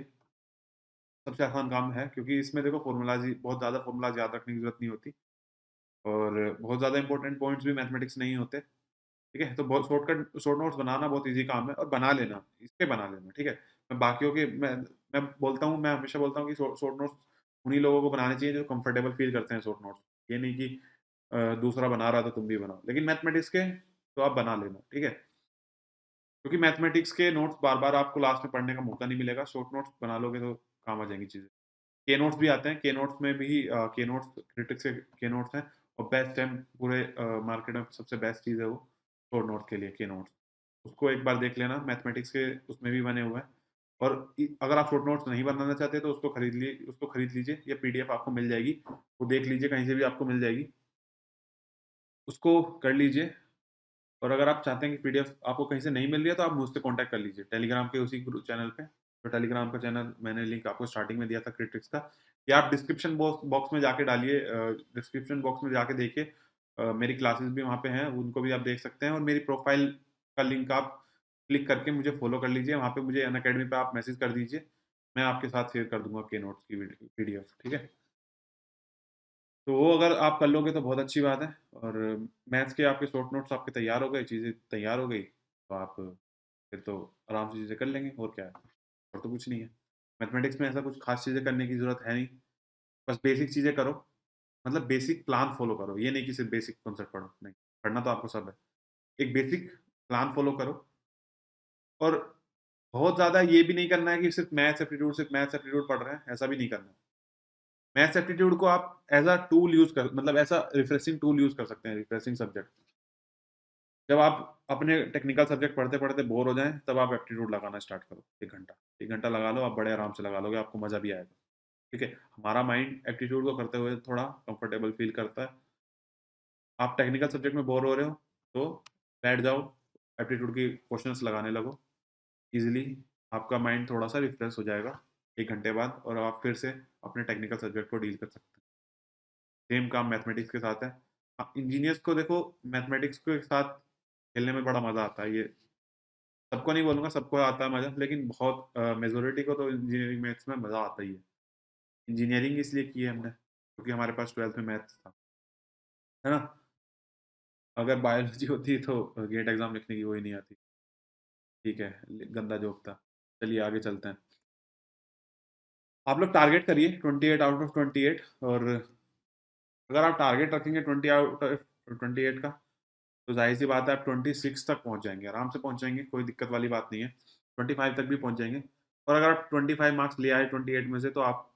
[SPEAKER 1] सबसे आसान काम है, क्योंकि इसमें देखो फ़ॉर्मूलाज़ ही बहुत ज़्यादा फ़ॉर्मूलाज़ याद रखने की ज़रूरत नहीं होती और बहुत ज़्यादा इंपॉर्टेंट पॉइंट्स भी मैथमेटिक्स नहीं होते, ठीक है? तो बहुत शॉर्ट नोट्स बनाना बहुत ईज़ी काम है और बना लेना, इसके बना लेना, ठीक है? मैं बाकियों के मैं हमेशा बोलता हूँ कि शॉर्ट नोट्स उन्हीं लोगों को बनाने चाहिए जो कंफर्टेबल फ़ील करते हैं शॉर्ट नोट्स। ये नहीं कि दूसरा बना रहा है तो तुम भी बनाओ। लेकिन मैथमेटिक्स के तो आप बना लेना, ठीक है? क्योंकि मैथमेटिक्स के नोट्स बार-बार आपको लास्ट में पढ़ने का मौका नहीं मिलेगा, शॉर्ट नोट्स बना लोगे तो काम आ जाएँगी चीज़ें। के नोट्स भी आते हैं, के नोट्स में भी के नोट्स क्रिटिक्स के के नोट्स हैं और बेस्ट है पूरे मार्केट में सबसे बेस्ट चीज़ है वो शॉर्ट नोट्स के लिए के नोट्स। उसको एक बार देख लेना, मैथमेटिक्स के उसमें भी बने हुए हैं और अगर आप शॉर्ट नोट्स नहीं बनाना चाहते तो उसको खरीद लीजिए या पीडीएफ आपको मिल जाएगी, वो देख लीजिए, कहीं से भी आपको मिल जाएगी। उसको कर लीजिए और अगर आप चाहते हैं कि पीडीएफ आपको कहीं से नहीं मिल रही है तो आप मुझसे कॉन्टैक्ट कर लीजिए टेलीग्राम के उसी ग्रुप चैनल पे। तो टेलीग्राम का चैनल मैंने लिंक आपको स्टार्टिंग में दिया था क्रिटिक्स का, या आप डिस्क्रिप्शन बॉक्स में जाके डालिए, डिस्क्रिप्शन बॉक्स में जाके देखिए, मेरी क्लासेस भी वहाँ पे हैं, उनको भी आप देख सकते हैं और मेरी प्रोफाइल का लिंक आप क्लिक करके मुझे फॉलो कर लीजिए, वहाँ पे मुझे अनअकैडमी पे आप मैसेज कर दीजिए, मैं आपके साथ शेयर कर दूँगा के नोट्स की पीडीएफ, ठीक है? तो वो अगर आप कर लोगे तो बहुत अच्छी बात है और मैथ्स के आपके शॉर्ट नोट्स आपके तैयार हो गए, चीज़ें तैयार हो गई, तो आप फिर तो आराम से चीज़ें कर लेंगे, और क्या है? और तो कुछ नहीं है। मैथमेटिक्स में ऐसा कुछ ख़ास चीज़ें करने की ज़रूरत है नहीं, बस बेसिक चीज़ें करो, मतलब बेसिक प्लान फ़ॉलो करो, ये नहीं कि सिर्फ़ बेसिक कॉन्सेप्ट पढ़ो, नहीं, पढ़ना तो आपको सब है। एक बेसिक प्लान फ़ॉलो करो और बहुत ज़्यादा ये भी नहीं करना है कि सिर्फ़ मैथ्स एप्टीट्यूड पढ़ रहे हैं, ऐसा भी नहीं करना है। मैथ्स एप्टीट्यूड को आप एज़ अ टूल यूज़ कर मतलब ऐसा रिफ्रेशिंग टूल यूज़ कर सकते हैं, रिफ्रेशिंग सब्जेक्ट। जब आप अपने टेक्निकल सब्जेक्ट पढ़ते-पढ़ते बोर हो जाएँ, तब आप एप्टीट्यूड लगाना स्टार्ट करो 1 घंटा। 1 घंटा लगा लो, आप बड़े आराम से लगा लोगे, आपको मज़ा भी आएगा, ठीक है? हमारा माइंड एप्टीट्यूड को करते हुए थोड़ा कंफर्टेबल फ़ील करता है। आप टेक्निकल सब्जेक्ट में बोर हो रहे हो, तो बैठ जाओ, एप्टीट्यूड के क्वेश्चन्स लगाने लगो। ईज़िली आपका माइंड थोड़ा-सा रिफ्रेश हो जाएगा 1 घंटे बाद और आप फिर से अपने टेक्निकल सब्जेक्ट को डील कर सकते हैं। सेम काम मैथमेटिक्स के साथ है। इंजीनियर्स को देखो मैथमेटिक्स के साथ खेलने में बड़ा मज़ा आता है, ये सबको नहीं बोलूँगा, सबको आता है मज़ा, लेकिन बहुत मेजॉरिटी को तो इंजीनियरिंग मैथ्स में मज़ा आता ही है। इंजीनियरिंग इसलिए की है हमने, क्योंकि हमारे पास 12th में मैथ्स था, है ना? अगर बायोलॉजी होती तो गेट एग्ज़ाम लिखने की वो ही नहीं आती। ठीक है, गंदा जोक था। चलिए आगे चलते हैं। आप लोग टारगेट करिए 28 आउट ऑफ 28, और अगर आप टारगेट रखेंगे 20 आउट ऑफ 28 का, तो ज़ाहिर-सी बात है आप 26 तक पहुँच जाएँगे, आराम से पहुँच जाएँगे, कोई दिक्कत वाली बात नहीं है। 25 तक भी पहुँच जाएँगे, और अगर आप 25 मार्क्स ले आए 28 में से, तो आप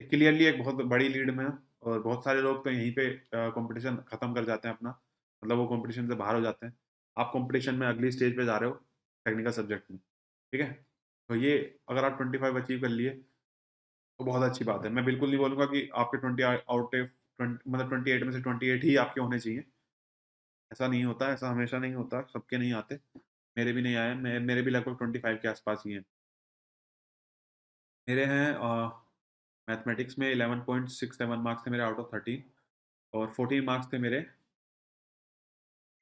[SPEAKER 1] क्लियरली एक बहुत बड़ी लीड में हैं, और बहुत सारे लोग तो यहीं पे कॉम्पिटिशन खत्म कर जाते हैं अपना, मतलब वो कॉम्पिटिशन से बाहर हो जाते हैं। आप कॉम्पिटिशन में अगली स्टेज पे जा रहे हो, टेक्निकल सब्जेक्ट में, ठीक है? तो ये अगर आप 25 अचीव कर लिए, तो बहुत अच्छी बात है। मैं बिल्कुल नहीं बोलूँगा कि आपके 20 आउट ऑफ 20 मतलब 28 में से 28 ही आपके होने चाहिए। ऐसा नहीं होता, ऐसा हमेशा नहीं होता, सबके नहीं आते। मेरे भी नहीं आए, मेरे भी लगभग 25 के आस-पास ही हैं। मेरे हैं मैथमेटिक्स में 11.67 मार्क्स थे मेरे आउट ऑफ 13, और 14 मार्क्स थे मेरे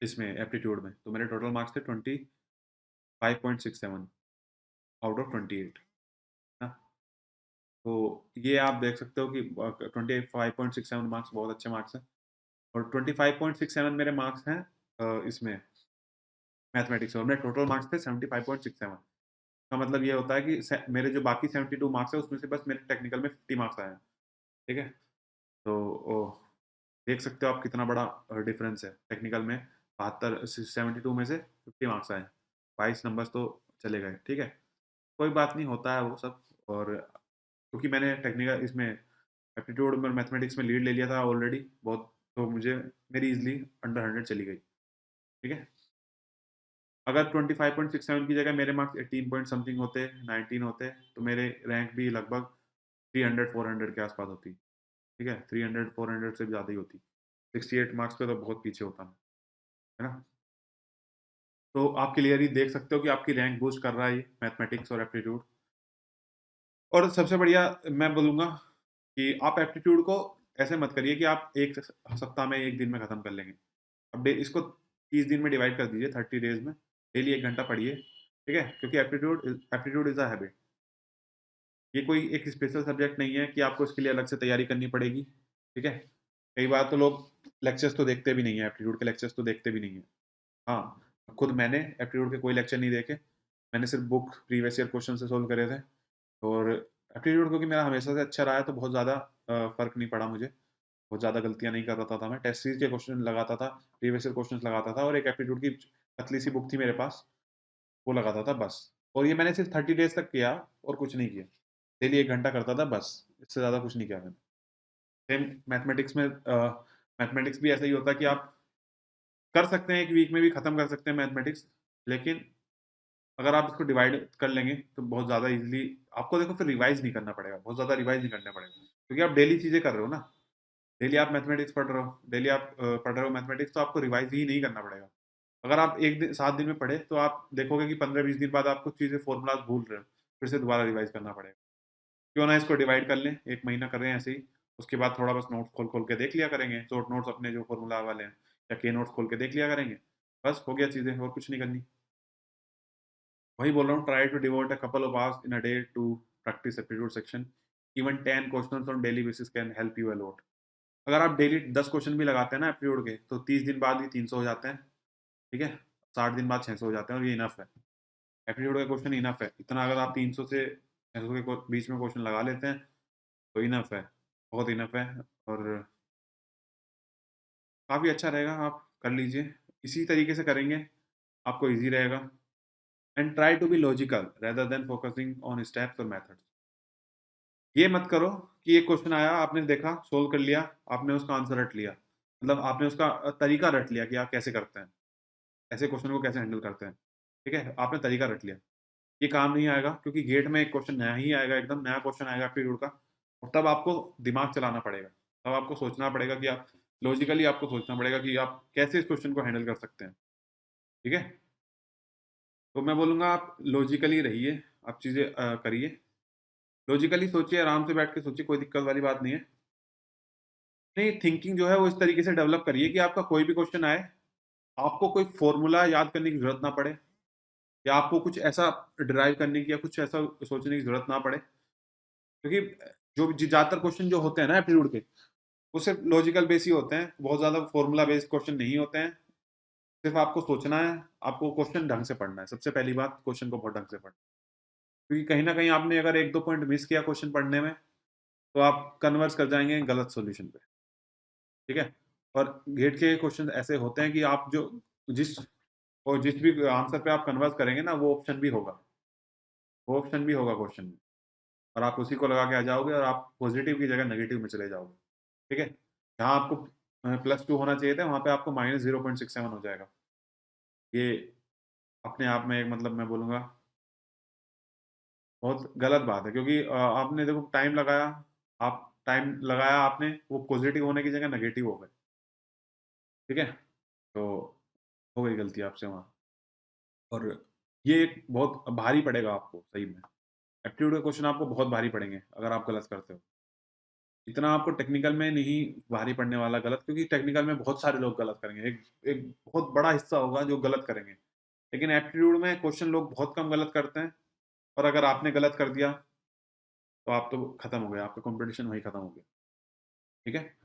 [SPEAKER 1] इसमें एप्टीट्यूड में। तो मेरे टोटल मार्क्स थे 25.67 आउट ऑफ 28, ना? तो ये आप देख सकते हो कि 25.67 मार्क्स बहुत अच्छे मार्क्स हैं, और 25.67 मेरे मार्क्स हैं इसमें मैथमेटिक्स में, और मेरे टोटल मार्क्स थे 75.67। का मतलब ये होता है कि मेरे जो बाकी 72 मार्क्स है, उसमें से बस मेरे टेक्निकल में 50 मार्क्स आए हैं, ठीक है? तो देख सकते हो आप कितना बड़ा डिफरेंस है टेक्निकल में। 72 72 में से 50 मार्क्स आए, 22 नंबर्स तो चले गए, ठीक है? कोई बात नहीं, होता है वो सब। और क्योंकि मैंने टेक्निकल इसमें एप्टीट्यूड में मैथमेटिक्स में लीड ले लिया था ऑलरेडी बहुत, तो मुझे मेरी इजीली अंडर 100 चली गई, ठीक है? अगर 25.67 की जगह मेरे मार्क्स 18 पॉइंट समथिंग होते, 19 होते, तो मेरे रैंक भी लगभग 300 400 के आसपास होती, ठीक है? 300 400 से भी ज़्यादा ही होती। 68 मार्क्स पे तो बहुत पीछे होता मैं, है ना? तो आप क्लियरली देख सकते हो कि आपकी रैंक बूस्ट कर रहा है ये मैथमेटिक्स और एप्टीट्यूड। और सबसे बढ़िया मैं बोलूँगा कि आप एप्टीट्यूड को ऐसे मत करिए कि आप 1 सप्ताह में 1 दिन में खत्म कर लेंगे। अब डे इसको 30 दिन में डिवाइड कर दीजिए, 30 डेज़ में। डेली 1 घंटा पढ़िए, ठीक है? क्योंकि एप्टीट्यूड इज़ अ हैबिट। ये कोई एक स्पेशल सब्जेक्ट नहीं है कि आपको इसके लिए अलग से तैयारी करनी पड़ेगी, ठीक है? कई बार तो लोग लेक्चर्स तो देखते भी नहीं है, एप्टीट्यूड के लेक्चर्स तो देखते भी नहीं है। हाँ, खुद मैंने एप्टीट्यूड के कोई लेक्चर नहीं देखे। मैंने सिर्फ़ बुक प्रीवियस ईयर क्वेश्चन से सॉल्व करे थे, और एप्टीट्यूड क्योंकि मेरा हमेशा से अच्छा रहा है, तो बहुत ज़्यादा फ़र्क नहीं पड़ा मुझे। बहुत ज़्यादा गलतियाँ नहीं कर रहा था मैं। टेस्ट सीरीज़ के क्वेश्चन लगाता था, प्रीवियस ईयर क्वेश्चन्स लगाता था, और एक एप्टीट्यूड की पतली सी बुक थी मेरे पास, वो लगाता था बस। और ये मैंने सिर्फ़ 30 डेज़ तक किया, और कुछ नहीं किया। डेली 1 घंटा करता था बस, इससे ज़्यादा कुछ नहीं किया मैंने। सेम मैथमेटिक्स में मैथमेटिक्स भी ऐसा ही होता है कि आप कर सकते हैं, 1 वीक में भी खत्म कर सकते हैं मैथमेटिक्स, लेकिन अगर आप इसको डिवाइड कर लेंगे, तो बहुत ज़्यादा ईज़िली आपको देखो फिर रिवाइज़ नहीं करना पड़ेगा, बहुत ज़्यादा रिवाइज़ नहीं करना पड़ेगा, क्योंकि आप डेली चीज़ें कर रहे हो ना। डेली आप मैथमेटिक्स पढ़ रहे हो, डेली आप पढ़ रहे हो मैथमेटिक्स, तो आपको रिवाइज़ ही नहीं करना पड़ेगा। अगर आप 1 दिन 7 दिन में पढ़े, तो आप देखोगे कि 15-20 दिन बाद आप कुछ चीज़ें फ़ॉर्मूलाज़ भूल रहे हो, फिर से दोबारा रिवाइज़ करना पड़ेगा। क्यों ना इसको डिवाइड कर लें, 1 महीना कर रहे हैं ऐसे ही, उसके बाद थोड़ा बस नोट्स खोल-खोल के देख लिया करेंगे, शॉर्ट नोट्स अपने जो फ़ॉर्मूला वाले हैं, या के नोट्स खोल के देख लिया करेंगे। बस हो गया चीज़ें, और कुछ नहीं करनी। वही बोल रहा हूँ, try to devote a couple of hours in a day to practice aptitude section. Even 10 questions on daily basis can help you a lot. अगर आप डेली 10 क्वेश्चन भी लगाते हैं ना एप्टीट्यूड के, तो 30 दिन बाद ये 300 हो जाते हैं, ठीक है? 60 दिन बाद 600 हो जाते हैं, और ये इनफ है। एप्टीट्यूड का क्वेश्चन इनफ है। इतना अगर आप 300 से 600 के बीच में क्वेश्चन लगा लेते हैं, तो इनफ है, बहुत इनफ है। और काफ़ी अच्छा रहेगा, आप कर लीजिए। इसी तरीके से करेंगे, आपको ईज़ी रहेगा। And try to be logical rather than focusing on steps और मेथड्स। ये मत करो कि एक क्वेश्चन आया, आपने देखा, सोल्व कर लिया, आपने उसका आंसर रट लिया। मतलब आपने उसका तरीका रट लिया कि आप कैसे करते हैं, ऐसे क्वेश्चन को कैसे हैंडल करते हैं, ठीक है? आपने तरीका रट लिया। ये काम नहीं आएगा, क्योंकि गेट में एक क्वेश्चन नया ही आएगा, एकदम नया क्वेश्चन आएगा एप्टीट्यूड का, और तब आपको दिमाग चलाना पड़ेगा। तब आपको सोचना पड़ेगा कि आप लॉजिकली आपको सोचना पड़ेगा कि आप कैसे इस क्वेश्चन को हैंडल कर सकते हैं, ठीक है? तो मैं बोलूँगा आप लॉजिकली रहिए, आप चीज़ें करिए। लॉजिकली सोचिए, आराम से बैठ के सोचिए, कोई दिक्कत वाली बात नहीं है। नहीं, थिंकिंग जो है वो इस तरीके से डेवलप करिए कि आपका कोई भी क्वेश्चन आए, आपको कोई फ़ॉर्मूला याद करने की ज़रूरत ना पड़े। या आपको कुछ ऐसा डिराइव करने की या कुछ ऐसा सोचने की ज़रूरत ना पड़े। क्योंकि जो ज़्यादातर क्वेश्चन जो होते हैं ना एप्टीट्यूड के, वो सिर्फ़ लॉजिकल बेस ही होते हैं, बहुत ज़्यादा फ़ॉर्मूला बेस्ड क्वेश्चन नहीं होते हैं। सिर्फ़ आपको सोचना है, आपको क्वेश्चन ढंग से पढ़ना है। सबसे पहली बात, क्वेश्चन को बहुत ढंग से पढ़ना है। क्योंकि कहीं न कहीं आपने अगर 1-2 पॉइंट मिस किया क्वेश्चन पढ़ने में, तो आप कन्वर्स कर जाएँगे गलत सॉल्यूशन पे, ठीक है? और गेट के क्वेश्चन ऐसे होते हैं कि आप जो जिस जिस भी आंसर पे आप कन्वर्स करेंगे ना, वो ऑप्शन भी होगा क्वेश्चन में, और आप उसी को लगा के आ जाओगे और आप पॉज़िटिव की जगह नेगेटिव में चले जाओगे, ठीक है? जहाँ आपको +2 होना चाहिए था, वहाँ पे आपको -0.67 हो जाएगा। ये अपने आप में एक मतलब मैं बोलूँगा बहुत गलत बात है, क्योंकि आपने देखो टाइम लगाया आपने, वो पॉज़िटिव होने की जगह नेगेटिव हो गए, ठीक है? तो हो गई गलती आपसे वहाँ, और ये एक बहुत भारी पड़ेगा आपको सही में। एप्टीट्यूड के क्वेश्चन आपको बहुत भारी पड़ेंगे, अगर आप गलत करते हो। इतना आपको टेक्निकल में नहीं भारी पड़ने वाला गलत, क्योंकि टेक्निकल में बहुत सारे लोग गलत करेंगे। एक एक बहुत बड़ा हिस्सा होगा जो गलत करेंगे। लेकिन एप्टीट्यूड में क्वेश्चन लोग बहुत कम गलत करते हैं, और अगर आपने गलत कर दिया, तो आप तो खत्म हो गए, आपका कॉम्पिटिशन वहीं खत्म हो गया। ठीक है?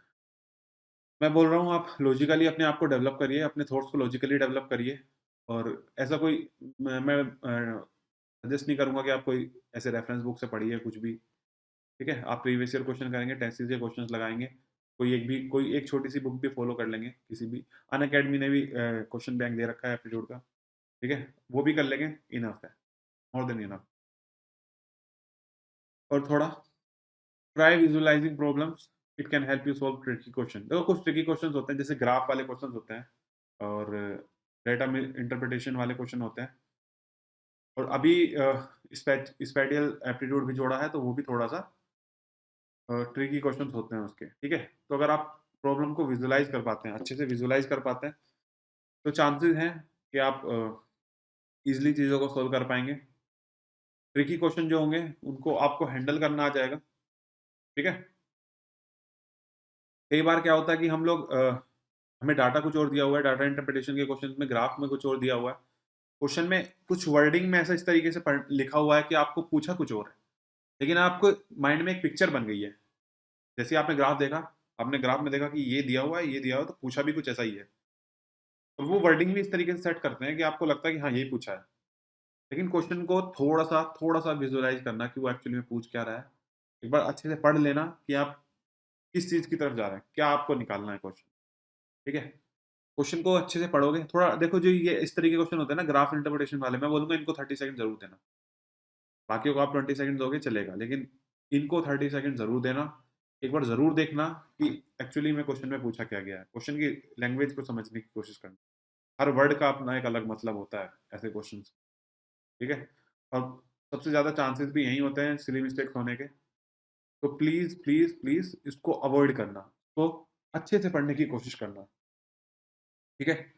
[SPEAKER 1] मैं बोल रहा हूँ आप लॉजिकली अपने आप को डेवलप करिए, अपने थॉट्स को लॉजिकली डेवलप करिए, और ऐसा कोई मैं सजेस्ट नहीं करूँगा कि आप कोई ऐसे रेफरेंस बुक से पढ़िए कुछ भी, ठीक है? आप प्रीवियस ईयर क्वेश्चन करेंगे, टेस्ट के क्वेश्चंस लगाएँगे, कोई एक छोटी-सी बुक भी फॉलो कर लेंगे, किसी भी अनअकैडमी ने भी क्वेश्चन बैंक दे रखा है एप्टीट्यूड का, ठीक है? वो भी कर लेंगे, इनफ है, मोर देन इनफ। और थोड़ा try visualising problems, it can help you solve tricky question. देखो कुछ ट्रिकी क्वेश्चंस होते हैं, जैसे ग्राफ वाले क्वेश्चंस होते हैं, और डेटा में इंटरप्रिटेशन वाले क्वेश्चन होते हैं, और अभी स्पैटियल एप्टीट्यूड भी जोड़ा है, तो वो भी थोड़ा-सा ट्रिकी क्वेश्चंस होते हैं उसके, ठीक है? तो अगर आप प्रॉब्लम को विजुअलाइज़ कर पाते हैं, अच्छे से विजुअलाइज़ कर पाते हैं, तो चांसेस हैं कि आप ईज़िली चीज़ों को सॉल्व कर पाएँगे। ट्रिकी क्वेश्चन जो होंगे, उनको आपको हैंडल करना आ जाएगा, ठीक है? कई बार क्या होता है कि हमें डाटा कुछ और दिया हुआ है, डाटा इंटरप्रिटेशन के क्वेश्चन में ग्राफ में कुछ और दिया हुआ है। क्वेश्चन में कुछ वर्डिंग में ऐसा इस तरीके से लिखा हुआ है कि आपको पूछा कुछ और है, लेकिन आपको माइंड में एक पिक्चर बन गई है। जैसे आपने ग्राफ देखा, आपने ग्राफ में देखा कि ये दिया हुआ है, ये दिया हुआ है, तो पूछा भी कुछ ऐसा ही है। तो वो वर्डिंग भी इस तरीके से सेट करते हैं कि आपको लगता है कि हाँ, यही पूछा है। लेकिन क्वेश्चन को थोड़ा-सा विजुअलाइज़ करना कि वो एक्चुअली में पूछ क्या रहा है। एक बार अच्छे से पढ़ लेना कि आप किस चीज़ की तरफ जा रहे हैं, क्या आपको निकालना है क्वेश्चन, ठीक है? क्वेश्चन को अच्छे से पढ़ोगे, थोड़ा देखो जो ये इस तरीके के क्वेश्चन होते हैं ना ग्राफ इंटरप्रिटेशन वाले, मैं बोलूँगा इनको 30 सेकंड ज़रूर देना। बाकियों को आप 20 सेकंड दोगे चलेगा, लेकिन इनको 30 सेकंड ज़रूर देना। एक बार ज़रूर देखना कि एक्चुअली में क्वेश्चन में पूछा क्या गया है। क्वेश्चन की लैंग्वेज को समझने की कोशिश करना। हर वर्ड का अपना एक अलग मतलब होता है ऐसे क्वेश्चंस, ठीक है? और सबसे ज़्यादा चांसेस भी यही होते हैं सिली मिस्टेक्स होने के। तो प्लीज़, प्लीज़, प्लीज़ इसको अवॉइड करना। तो अच्छे से पढ़ने की कोशिश करना, ठीक है?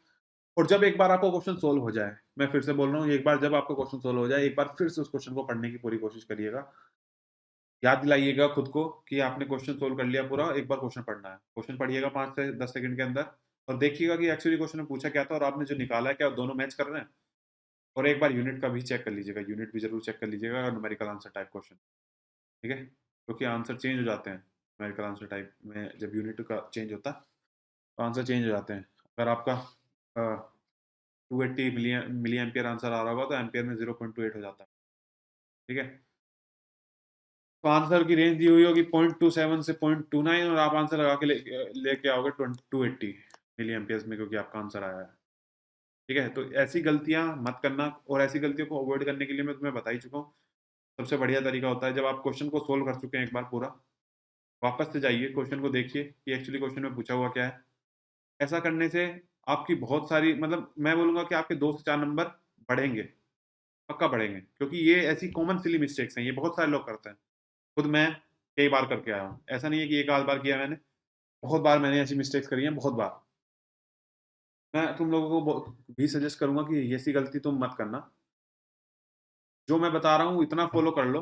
[SPEAKER 1] और जब एक बार आपको क्वेश्चन सॉल्व हो जाए, मैं फिर से बोल रहा हूँ, एक बार जब आपको क्वेश्चन सॉल्व हो जाए, एक बार फिर से उस क्वेश्चन को पढ़ने की पूरी कोशिश करिएगा। याद दिलाइएगा खुद को कि आपने क्वेश्चन सॉल्व कर लिया पूरा, एक बार क्वेश्चन पढ़ना है। क्वेश्चन पढ़िएगा 5 से 10 सेकंड के अंदर, और देखिएगा कि एक्चुअली क्वेश्चन में पूछा क्या था और आपने जो निकाला है, क्या दोनों मैच कर रहे हैं? और एक बार यूनिट का भी चेक कर लीजिएगा, यूनिट भी ज़रूर चेक कर लीजिएगा, न्यूमेरिकल आंसर टाइप क्वेश्चन, ठीक है? क्योंकि आंसर चेंज हो जाते हैं, न्यूमेरिकल आंसर टाइप में जब यूनिट का चेंज होता है, तो आंसर चेंज हो जाते हैं। अगर आपका 280 मिली एम्पियर आंसर आ रहा होगा, तो एम्पियर में 0.28 हो जाता है, ठीक है? तो आंसर की रेंज दी हुई होगी 0.27 से 0.29, और आप आंसर लगा के लेके आओगे 280 मिली एम्पियर्स में, क्योंकि आपका आंसर आया है, ठीक है? तो ऐसी गलतियाँ मत करना, और ऐसी गलतियों को अवॉइड करने के लिए मैं तुम्हें बता ही चुका हूँ। सबसे बढ़िया तरीका होता है, जब आप क्वेश्चन को सोल्व कर चुके हैं एक बार पूरा, वापस से जाइए, क्वेश्चन को देखिए कि एक्चुअली क्वेश्चन में पूछा हुआ क्या है। ऐसा करने से आपकी बहुत सारी मतलब मैं बोलूँगा कि आपके 2 से 4 नंबर बढ़ेंगे, पक्का बढ़ेंगे, क्योंकि ये ऐसी कॉमन सिली मिस्टेक्स हैं, ये बहुत सारे लोग करते हैं। खुद मैं कई बार करके आया हूँ। ऐसा नहीं है कि एक आध बार किया मैंने, बहुत बार मैंने ऐसी मिस्टेक्स करी हैं, बहुत बार। मैं तुम लोगों को भी सजेस्ट करूँगा कि ये ऐसी गलती तुम मत करना। जो मैं बता रहा हूँ इतना फ़ॉलो कर लो,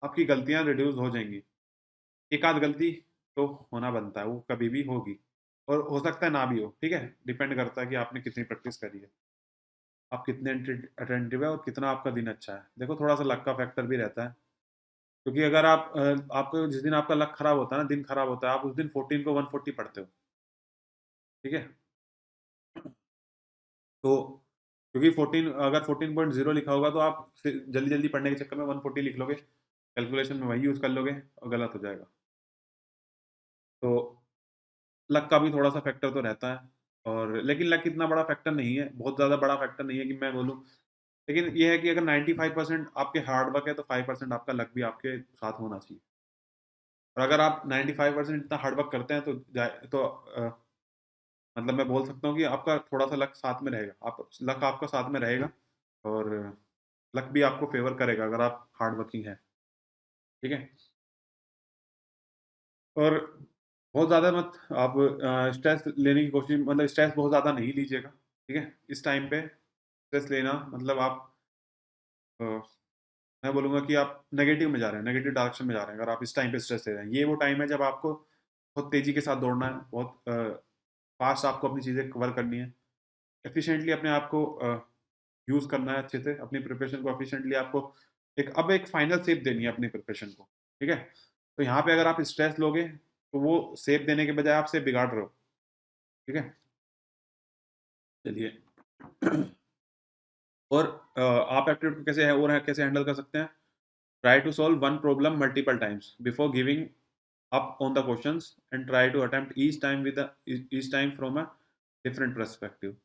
[SPEAKER 1] आपकी गलतियाँ रिड्यूस हो जाएँगी। एक आध गलती तो होना बनता है, वो कभी भी होगी, और हो सकता है ना भी हो, ठीक है? डिपेंड करता है कि आपने कितनी प्रैक्टिस करी है। आप कितने अटेंटिव है और कितना आपका दिन अच्छा है। देखो थोड़ा सा लक का फैक्टर भी रहता है, क्योंकि अगर आपको जिस दिन आपका लक खराब होता है ना, दिन खराब होता है, आप उस दिन 14 को 140 पढ़ते हो, ठीक है? तो क्योंकि 14 अगर 14.0 लिखा होगा तो आप जल्दी जल्दी पढ़ने के चक्कर में 140 लिख लोगे, कैलकुलेशन में वही यूज कर लोगे और गलत हो जाएगा। तो लक का भी थोड़ा सा फैक्टर तो रहता है, और लेकिन लक इतना बड़ा फैक्टर नहीं है, बहुत ज़्यादा बड़ा फैक्टर नहीं है कि मैं बोलूँ। लेकिन ये है कि अगर 95% आपके हार्ड वर्क है तो 5% आपका लक भी आपके साथ होना चाहिए। और अगर आप 95% इतना हार्ड वर्क करते हैं तो मतलब मैं बोल सकता हूँ कि आपका थोड़ा-सा लक साथ में रहेगा। आप लक आपका साथ में रहेगा, और लक भी आपको फ़ेवर करेगा अगर आप हार्ड वर्किंग हैं, ठीक है? और बहुत ज़्यादा मत आप स्ट्रेस लेने की कोशिश, मतलब स्ट्रेस बहुत ज़्यादा नहीं लीजिएगा, ठीक है? इस टाइम पे स्ट्रेस लेना मतलब आप मैं बोलूँगा कि आप नेगेटिव में जा रहे हैं, नेगेटिव डायरेक्शन में जा रहे हैं, अगर आप इस टाइम पे स्ट्रेस ले रहे हैं। ये वो टाइम है जब आपको बहुत तेज़ी के साथ दौड़ना है, बहुत फ़ास्ट आपको अपनी चीज़ें कवर करनी है। एफिशिएंटली अपने आप को यूज़ करना है अच्छे से, अपनी प्रिपरेशन को एफिशिएंटली आपको एक फाइनल शेप देनी है अपनी प्रिपरेशन को, ठीक है? तो यहाँ पे अगर आप स्ट्रेस लोगे, तो वो शेप देने के बजाय आप शेप बिगाड़ रहे हो, ठीक है? चलिए। और आप एप्टीट्यूड को कैसे हैंडल कर सकते हैं? Try to solve one problem multiple times before giving up on the questions, and try to attempt each time from a different perspective.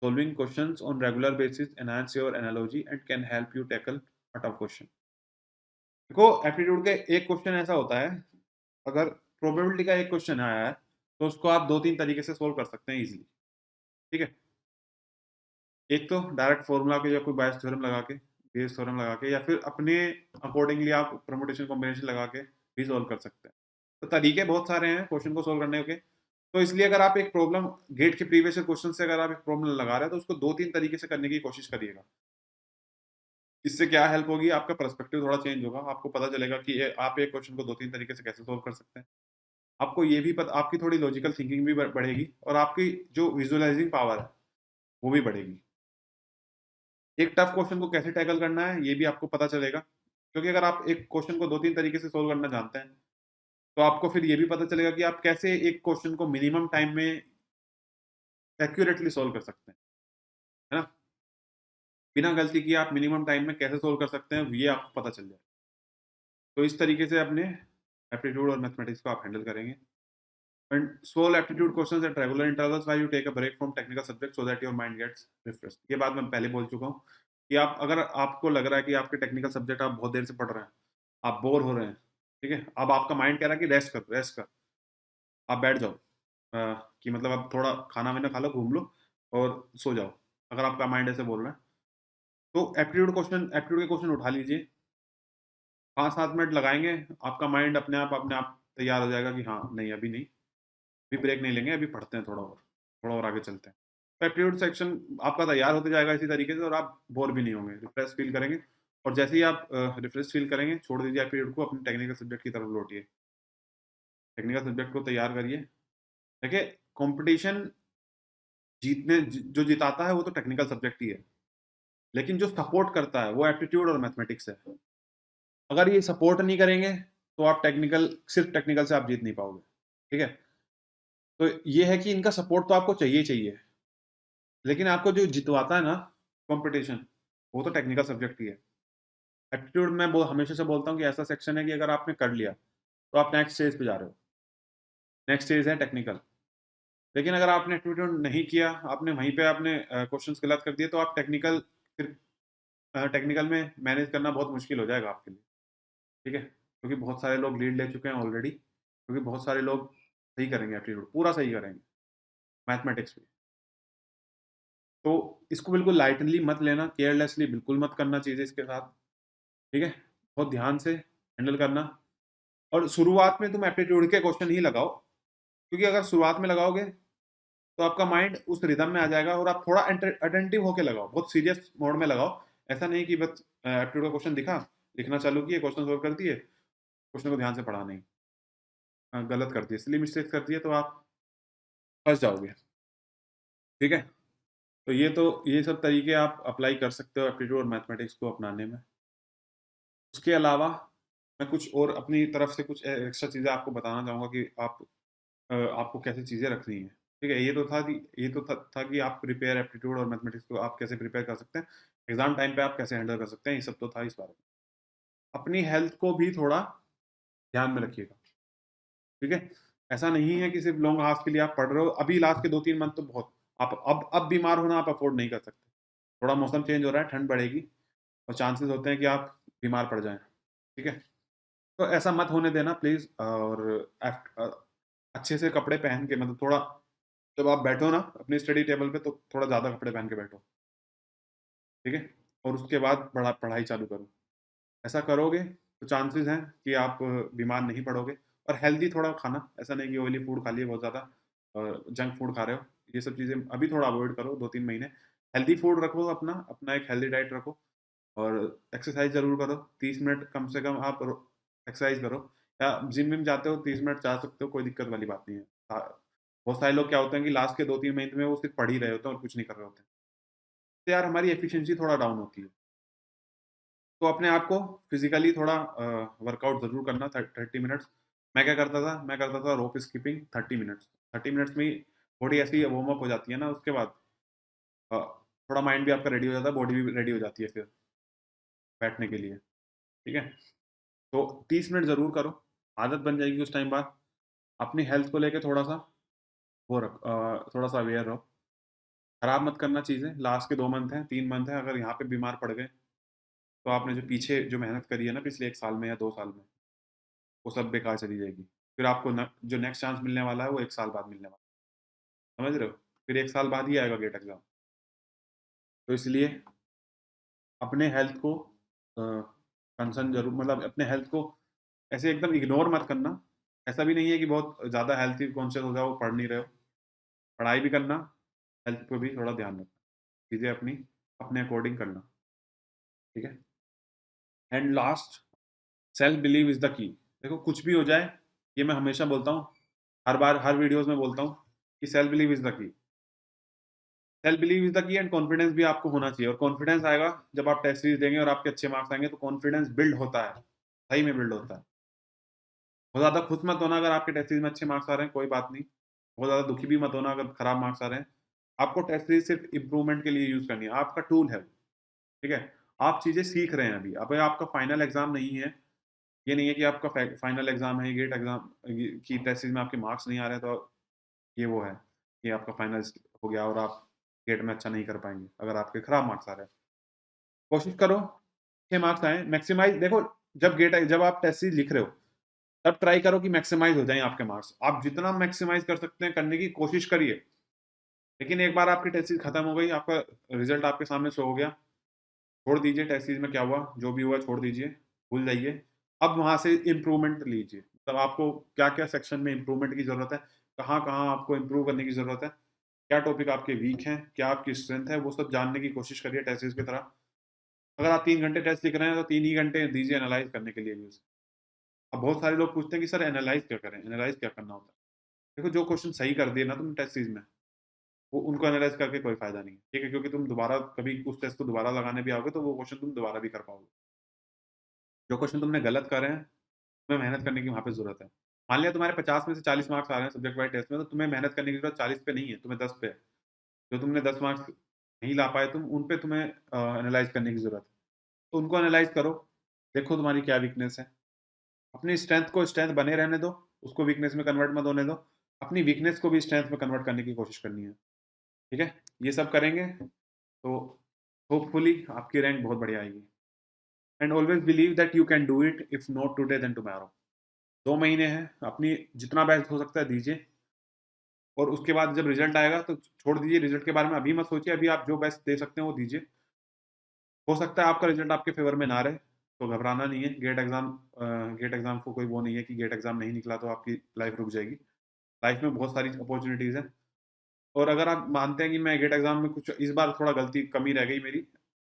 [SPEAKER 1] Solving questions on regular basis enhance your analogy and can help you tackle a tough question. देखो aptitude के एक question ऐसा होता है, अगर probability का एक question आया है तो उसको आप दो तीन तरीके से सोल्व कर सकते हैं इजीली, ठीक है? एक तो डायरेक्ट फॉर्मूला के या कोई बायस थ्योरम लगा के, बेस थ्योरम लगा के, या फिर अपने अकॉर्डिंगली आप परमुटेशन कॉम्बिनेशन लगा के भी सोल्व कर सकते हैं। तो तरीके बहुत सारे हैं क्वेश्चन को सोल्व करने के। तो इसलिए अगर आप एक प्रॉब्लम गेट के प्रीवियस क्वेश्चन से अगर आप एक प्रॉब्लम लगा रहे हैं तो उसको दो तीन तरीके से करने की कोशिश करिएगा। इससे क्या हेल्प होगी, आपका पर्सपेक्टिव थोड़ा चेंज होगा, आपको पता चलेगा कि आप एक क्वेश्चन को दो तीन तरीके से कैसे सोल्व कर सकते हैं। आपको ये भी पता, आपकी थोड़ी लॉजिकल थिंकिंग भी बढ़ेगी, और आपकी जो विजुअलाइजिंग पावर है वो भी बढ़ेगी। एक टफ क्वेश्चन को कैसे टैकल करना है ये भी आपको पता चलेगा, क्योंकि अगर आप एक क्वेश्चन को दो तीन तरीके से सोल्व करना जानते हैं तो आपको फिर ये भी पता चलेगा कि आप कैसे एक क्वेश्चन को मिनिमम टाइम में एक्यूरेटली सोल्व कर सकते हैं, है ना? बिना गलती किए आप मिनिमम टाइम में कैसे सोल्व कर सकते हैं ये आपको पता चल जाए। तो इस तरीके से अपने एप्टीट्यूड और मैथमेटिक्स को आप हैंडल करेंगे। And solve aptitude questions at regular intervals while you take a break from technical subject so that your mind gets refreshed. ये बात मैं पहले बोल चुका हूँ कि आप, अगर आपको लग रहा है कि आपके टेक्निकल सब्जेक्ट आप बहुत देर से पढ़ रहे हैं, आप बोर हो रहे हैं, ठीक है? अब आपका माइंड कह रहा है कि रेस्ट कर, आप बैठ जाओ, कि मतलब आप थोड़ा खाना-वाना खा लो, घूम लो और सो जाओ। अगर आपका माइंड ऐसे बोल रहा है, तो एप्टीट्यूड के क्वेश्चन उठा लीजिए। 5-7 मिनट लगाएँगे, आपका माइंड अपने आप तैयार हो जाएगा कि हाँ, नहीं अभी नहीं, अभी ब्रेक नहीं लेंगे, अभी पढ़ते हैं थोड़ा और आगे चलते हैं। तो एप्टीट्यूड सेक्शन आपका तैयार होते जाएगा इसी तरीके से, और आप बोर भी नहीं होंगे, रिफ्रेश फील करेंगे। और जैसे ही आप रिफ्रेश फील करेंगे, छोड़ दीजिए एप्टीट्यूड को, अपने टेक्निकल सब्जेक्ट की तरफ लौटिए। टेक्निकल सब्जेक्ट को तैयार करिए। देखिए, कॉम्पिटिशन जो जिताता है वो तो टेक्निकल सब्जेक्ट ही है, लेकिन जो सपोर्ट करता है वो एप्टीट्यूड और मैथमेटिक्स है। अगर ये सपोर्ट नहीं करेंगे तो आप सिर्फ टेक्निकल से आप जीत नहीं पाओगे, ठीक है? तो ये है कि इनका सपोर्ट तो आपको चाहिए ही चाहिए, लेकिन आपको जो जितवाता है ना कॉम्पिटिशन, वो तो टेक्निकल सब्जेक्ट ही है। एप्टीट्यूड मैं हमेशा से बोलता हूँ कि ऐसा सेक्शन है कि अगर आपने कर लिया तो आप नेक्स्ट स्टेज पे जा रहे हो। नेक्स्ट स्टेज है टेक्निकल। लेकिन अगर आपने एप्टीट्यूड नहीं किया, आपने वहीं पे आपने क्वेश्चंस गलत कर दिए, तो आप टेक्निकल में मैनेज करना बहुत मुश्किल हो जाएगा आपके लिए, ठीक है? क्योंकि बहुत सारे लोग लीड ले चुके हैं ऑलरेडी, क्योंकि बहुत सारे लोग सही करेंगे, एप्टीट्यूड पूरा सही करेंगे, मैथमेटिक्स में। तो इसको बिल्कुल लाइटली मत लेना, केयरलेसली बिल्कुल मत करना चीज़ें इसके साथ, ठीक है? बहुत ध्यान से हैंडल करना। और शुरुआत में तुम एप्टीट्यूड के क्वेश्चन ही लगाओ, क्योंकि अगर शुरुआत में लगाओगे तो आपका माइंड उस रिदम में आ जाएगा, और आप थोड़ा अटेंटिव होके लगाओ, बहुत सीरियस मोड में लगाओ। ऐसा नहीं कि बस एप्टीट्यूड का क्वेश्चन दिखा, लिखना चालू किए, क्वेश्चन सोल्व कर दिए, क्वेश्चन को ध्यान से पढ़ा नहीं, गलत कर दिए, सिली मिस्टेक्स कर दिए, तो आप फँस जाओगे, ठीक है? तो ये सब तरीके आप अप्लाई कर सकते हो एप्टीट्यूड और मैथमेटिक्स को अपनाने में। उसके अलावा मैं कुछ और अपनी तरफ से कुछ एक्स्ट्रा चीज़ें आपको बताना चाहूँगा कि आपको कैसे चीज़ें रखनी है। ठीक है? ये तो था कि आप प्रिपेयर एप्टीट्यूड और मैथमेटिक्स को आप कैसे प्रिपेयर कर सकते हैं। एग्ज़ाम टाइम पे आप कैसे हैंडल कर सकते हैं, ये सब तो था इस बारे में। अपनी हेल्थ को भी थोड़ा ध्यान में रखिएगा। ठीक है? ऐसा नहीं है कि सिर्फ़ लॉन्ग हार्स के लिए आप पढ़ रहे हो, अभी लास्ट के 2-3 मंथ तो बहुत आप अब बीमार होना आप अफ़ोर्ड नहीं कर सकते। थोड़ा मौसम चेंज हो रहा है, ठंड बढ़ेगी और चांसेस होते हैं कि आप बीमार पड़ जाएँ। ठीक है? तो ऐसा मत होने देना प्लीज़ और अच्छे से कपड़े पहन के मतलब थोड़ा जब आप बैठो ना अपनी स्टडी टेबल पे तो थोड़ा ज़्यादा कपड़े पहन के बैठो। ठीक है? और उसके बाद पढ़ाई चालू करो। ऐसा करोगे तो चांसेस हैं कि आप बीमार नहीं पड़ोगे और हेल्दी थोड़ा खाना, ऐसा नहीं कि ऑयली फूड खा लिए बहुत ज़्यादा जंक फूड खा रहे हो। ये सब चीज़ें अभी थोड़ा अवॉइड करो 2-3 महीने। हेल्दी फूड रखो अपना एक हेल्दी डाइट रखो और एक्सरसाइज़ ज़रूर करो। 30 मिनट कम से कम आप रो एक्सरसाइज़ करो या जिम-विम जाते हो 30 मिनट जा सकते हो, कोई दिक्कत वाली बात नहीं है। बहुत सारे लोग क्या होते हैं कि लास्ट के 2-3 महीने में वो सिर्फ़ पढ़ ही रहे होते हैं और कुछ नहीं कर रहे होते हैं। तो यार हमारी एफिशिएंसी थोड़ा डाउन होती है। तो अपने आप को फिज़िकली थोड़ा वर्कआउट ज़रूर करना 30 मिनट्स। मैं करता था रोप स्किपिंग 30 मिनट्स। 30 मिनट्स में ही बॉडी ऐसी वार्म अप हो जाती है ना उसके बाद अ, थोड़ा माइंड भी आपका रेडी हो जाता है, बॉडी भी रेडी हो जाती है फिर बैठने के लिए, ठीक है? तो 30 मिनट ज़रूर करो, आदत बन जाएगी कुछ टाइम बाद। अपनी हेल्थ को लेके थोड़ा-सा थोड़ा-सा अवेयर रहो। खराब मत करना चीज़ें, लास्ट के 2 मंथ हैं, 3 मंथ हैं, अगर यहाँ पे बीमार पड़ गए, तो आपने जो पीछे जो मेहनत करी है ना पिछले 1 साल में या 2 साल में वो सब बेकार चली जाएगी। फिर आपको जो नेक्स्ट चांस मिलने वाला है वो 1 साल बाद मिलने वाला है। समझ रहे हो? फिर 1 साल बाद ही आएगा गेट एग्ज़ाम। तो इसलिए अपने हेल्थ को कंसर्न ज़रूर मतलब अपने हेल्थ को ऐसे एकदम इग्नोर मत करना। ऐसा भी नहीं है कि बहुत ज़्यादा हेल्थ कॉन्शियस हो जाओ, पढ़ नहीं रहे हो। पढ़ाई भी करना, हेल्थ पे भी थोड़ा ध्यान रखना। चीज़ें अपने अकॉर्डिंग करना, ठीक है? And last self believe is the key. देखो कुछ भी हो जाए, ये मैं हमेशा बोलता हूँ, हर बार हर वीडियोज़ में बोलता हूँ कि self believe is the key. Self believe is the key and confidence भी आपको होना चाहिए और कॉन्फिडेंस आएगा जब आप टेस्ट सीरीज़ देंगे और आपके अच्छे मार्क्स आएँगे तो कॉन्फिडेंस बिल्ड होता है, सही में बिल्ड होता है। बहुत ज़्यादा खुश मत होना अगर आपके टेस्ट सीरीज़ में अच्छे मार्क्स आ रहे हैं, कोई बात नहीं। बहुत ज़्यादा दुखी भी मत होना अगर खराब मार्क्स आ रहे हैं। आपको टेस्ट सीरीज़ सिर्फ़ इम्प्रूवमेंट के लिए यूज़ करनी है, आपका टूल है वो, ठीक है? आप चीज़ें सीख रहे हैं अभी, अभी आपका फाइनल एग्ज़ाम नहीं है। ये नहीं है कि आपका फाइनल एग्ज़ाम है, गेट एग्ज़ाम की टेस्ट सीरीज़ में आपके मार्क्स नहीं आ रहे हैं तो ये वो है कि आपका फाइनल हो गया और आप गेट में अच्छा नहीं कर पाएँगे, अगर आपके खराब मार्क्स आ रहे हैं। कोशिश करो अच्छे मार्क्स आएँ, मैक्सिमाइज़ देखो जब आप टेस्ट सीरीज़ लिख रहे हो, तब ट्राई करो कि मैक्सिमाइज़ हो जाएँ आपके मार्क्स। आप जितना मैक्सिमाइज़ कर सकते हैं करने की कोशिश करिए। लेकिन एक बार आपकी टेस्ट सीरीज़ खत्म हो गई, आपका रिज़ल्ट आपके सामने शो हो गया, छोड़ दीजिए टेस्ट सीरीज़ में क्या हुआ, जो भी हुआ छोड़ दीजिए, भूल जाइए। अब वहाँ से इम्प्रूवमेंट लीजिए, मतलब आपको क्या-क्या सेक्शन में इम्प्रूवमेंट की ज़रूरत है, कहाँ-कहाँ आपको इम्प्रूव करने की ज़रूरत है, क्या टॉपिक आपके वीक हैं, क्या आपकी स्ट्रेंथ है, वो सब जानने की कोशिश करिए टेस्ट सीरीज़ की तरह। अगर आप 3 घंटे टेस्ट लिख रहे हैं, तो 3 ही घंटे दीजिए एनालाइज़ करने के लिए भी उसे। अब बहुत सारे लोग पूछते हैं कि सर एनालाइज़ क्या करें? एनालाइज़ क्या करना होता है? देखो जो क्वेश्चन सही कर दिए ना तुमने टेस्ट सीरीज़ में, वो उनको एनालाइज़ करके कोई फ़ायदा नहीं है, ठीक है? क्योंकि तुम दोबारा कभी उस टेस्ट को दोबारा लगाने भी आओगे, तो वो क्वेश्चन तुम दोबारा भी कर पाओगे। जो क्वेश्चन तुमने गलत करे हैं, तुम्हें मेहनत करने की वहाँ पे ज़रूरत है। मान लिया तुम्हारे 50 में से 40 मार्क्स आ रहे हैं सब्जेक्ट वाइज़ टेस्ट में, तो तुम्हें मेहनत करने की ज़रूरत 40 पे नहीं है, तुम्हें 10 पे है। जो तुमने 10 मार्क्स नहीं ला पाए तुम, उन पे तुम्हें एनालाइज़ करने की ज़रूरत है। तो उनको एनालाइज़ करो, देखो तुम्हारी क्या वीकनेस है। अपनी स्ट्रेंथ को स्ट्रेंथ बने रहने दो, उसको वीकनेस में कन्वर्ट मत होने दो। अपनी वीकनेस को भी स्ट्रेंथ में कन्वर्ट करने की कोशिश करनी है, ठीक है? ये सब करेंगे, तो होपफुली आपकी रैंक बहुत बढ़िया आएगी। And always believe that you can do it if not today then tomorrow. 2 महीने हैं, अपनी जितना बेस्ट हो सकता है दीजिए और उसके बाद जब रिज़ल्ट आएगा तो छोड़ दीजिए, रिज़ल्ट के बारे में अभी मत सोचिए, अभी आप जो बेस्ट दे सकते हैं वो दीजिए। हो सकता है आपका रिज़ल्ट आपके फ़ेवर में ना रहे, तो घबराना नहीं है। गेट एग्ज़ाम को कोई वो नहीं है कि गेट एग्ज़ाम नहीं निकला तो आपकी लाइफ़ रुक जाएगी। लाइफ़ में बहुत सारी अपॉर्च्युनिटीज़ हैं और अगर आप मानते हैं कि मैं गेट एग्ज़ाम में कुछ इस बार थोड़ा कमी रह गई मेरी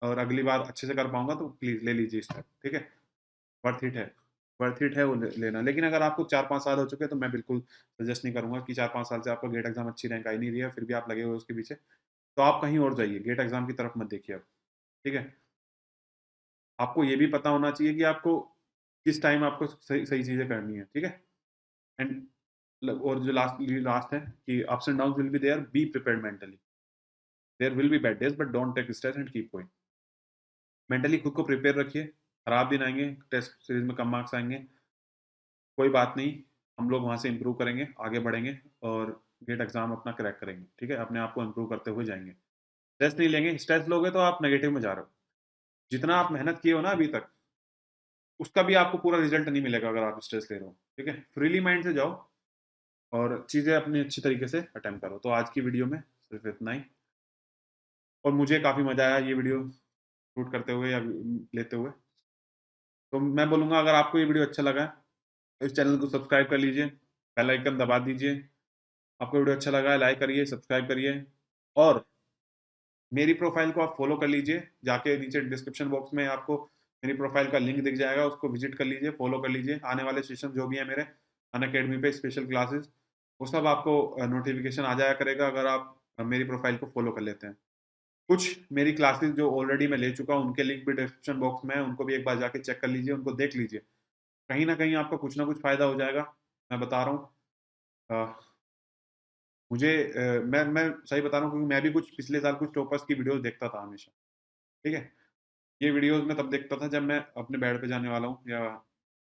[SPEAKER 1] और अगली बार अच्छे से कर पाऊँगा तो प्लीज़ ले लीजिए स्टेप, ठीक है? वर्थ इट है। वर्थ इट है वो लेना। लेकिन अगर आपको 4-5 साल हो चुके हैं तो मैं बिल्कुल सजेस्ट नहीं करूँगा कि 4-5 साल से आपका गेट एग्ज़ाम अच्छी रैंक आ ही नहीं रही है, फिर भी आप लगे हुए हो उसके पीछे। तो आप कहीं और जाइए, गेट एग्ज़ाम की तरफ मत देखिए अब, ठीक है? आपको ये भी पता होना चाहिए कि आपको किस टाइम आपको सही सही चीज़ें करनी है, ठीक है? एंड और जो लास्ट है कि ups and downs will be there, be prepared mentally. There will be bad days but don't take stress and keep going. Mentally खुद को प्रिपेयर रखिए, खराब दिन आएँगे, टेस्ट सीरीज़ में कम मार्क्स आएँगे, कोई बात नहीं, हम लोग वहाँ से इम्प्रूव करेंगे, आगे बढ़ेंगे और गेट एग्ज़ाम अपना क्रैक करेंगे, ठीक है? अपने आप को इम्प्रूव करते हुए जाएँगे। स्ट्रेस नहीं लेंगे, स्ट्रेस लोगे तो आप नेगेटिव में जा रहे हो। जितना आप मेहनत किए हो ना अभी तक, उसका भी आपको पूरा रिज़ल्ट नहीं मिलेगा अगर आप स्ट्रेस ले रहे हो, ठीक है? फ्रीली माइंड से जाओ और चीज़ें अपनी अच्छी तरीके से अटेम्प्ट करो। तो आज की वीडियो में सिर्फ़ इतना ही, और मुझे काफ़ी मज़ा आया ये वीडियो शूट करते हुए या लेते हुए। तो मैं बोलूँगा अगर आपको ये वीडियो अच्छा लगा है, तो इस चैनल को सब्सक्राइब कर लीजिए, बेल आइकन दबा दीजिए। आपको वीडियो अच्छा लगा है, लाइक करिए, सब्सक्राइब करिए और मेरी प्रोफ़ाइल को आप फ़ॉलो कर लीजिए। जाके नीचे डिस्क्रिप्शन बॉक्स में आपको मेरी प्रोफ़ाइल का लिंक दिख जाएगा, उसको विज़िट कर लीजिए, फ़ॉलो कर लीजिए। आने वाले सेशन जो भी हैं मेरे अनअकैडमी पे स्पेशल क्लासेस, वो सब आपको नोटिफ़िकेशन आ जाया करेगा अगर आप मेरी प्रोफ़ाइल को फ़ॉलो कर लेते हैं। कुछ मेरी क्लासेस जो ऑलरेडी मैं ले चुका हूँ, उनके लिंक भी डिस्क्रिप्शन बॉक्स में है, उनको भी एक बार जाके चेक कर लीजिए, उनको देख लीजिए। कहीं न कहीं आपका कुछ ना कुछ फ़ायदा हो जाएगा, मैं बता रहा हूँ। अ, मैं सही बता रहा हूँ क्योंकि मैं भी कुछ पिछले साल कुछ टॉपर्स की वीडियोज़ देखता था हमेशा, ठीक है? ये वीडियोज़ मैं तब देखता था जब मैं अपने बेड पे जाने वाला हूँ या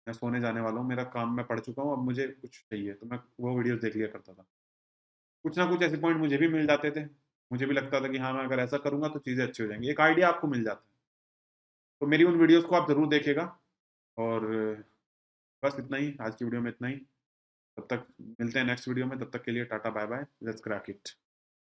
[SPEAKER 1] मैं सोने जाने वाला हूँ, मेरा काम मैं पढ़ चुका हूँ, अब मुझे कुछ चाहिए, तो मैं वो वीडियोज़ देख लिया करता था। कुछ ना कुछ ऐसे पॉइंट मुझे भी मिल जाते थे, मुझे भी लगता था कि हाँ, मैं अगर ऐसा करूँगा तो चीज़ें अच्छी हो जाएँगी, एक आइडिया आपको मिल जाता है। तो मेरी उन वीडियोज़ को आप ज़रूर देखिएगा और बस इतना ही, आज की वीडियो में इतना ही। तब तक मिलते हैं नेक्स्ट वीडियो में, तब तक के लिए tata bye bye, let's crack it.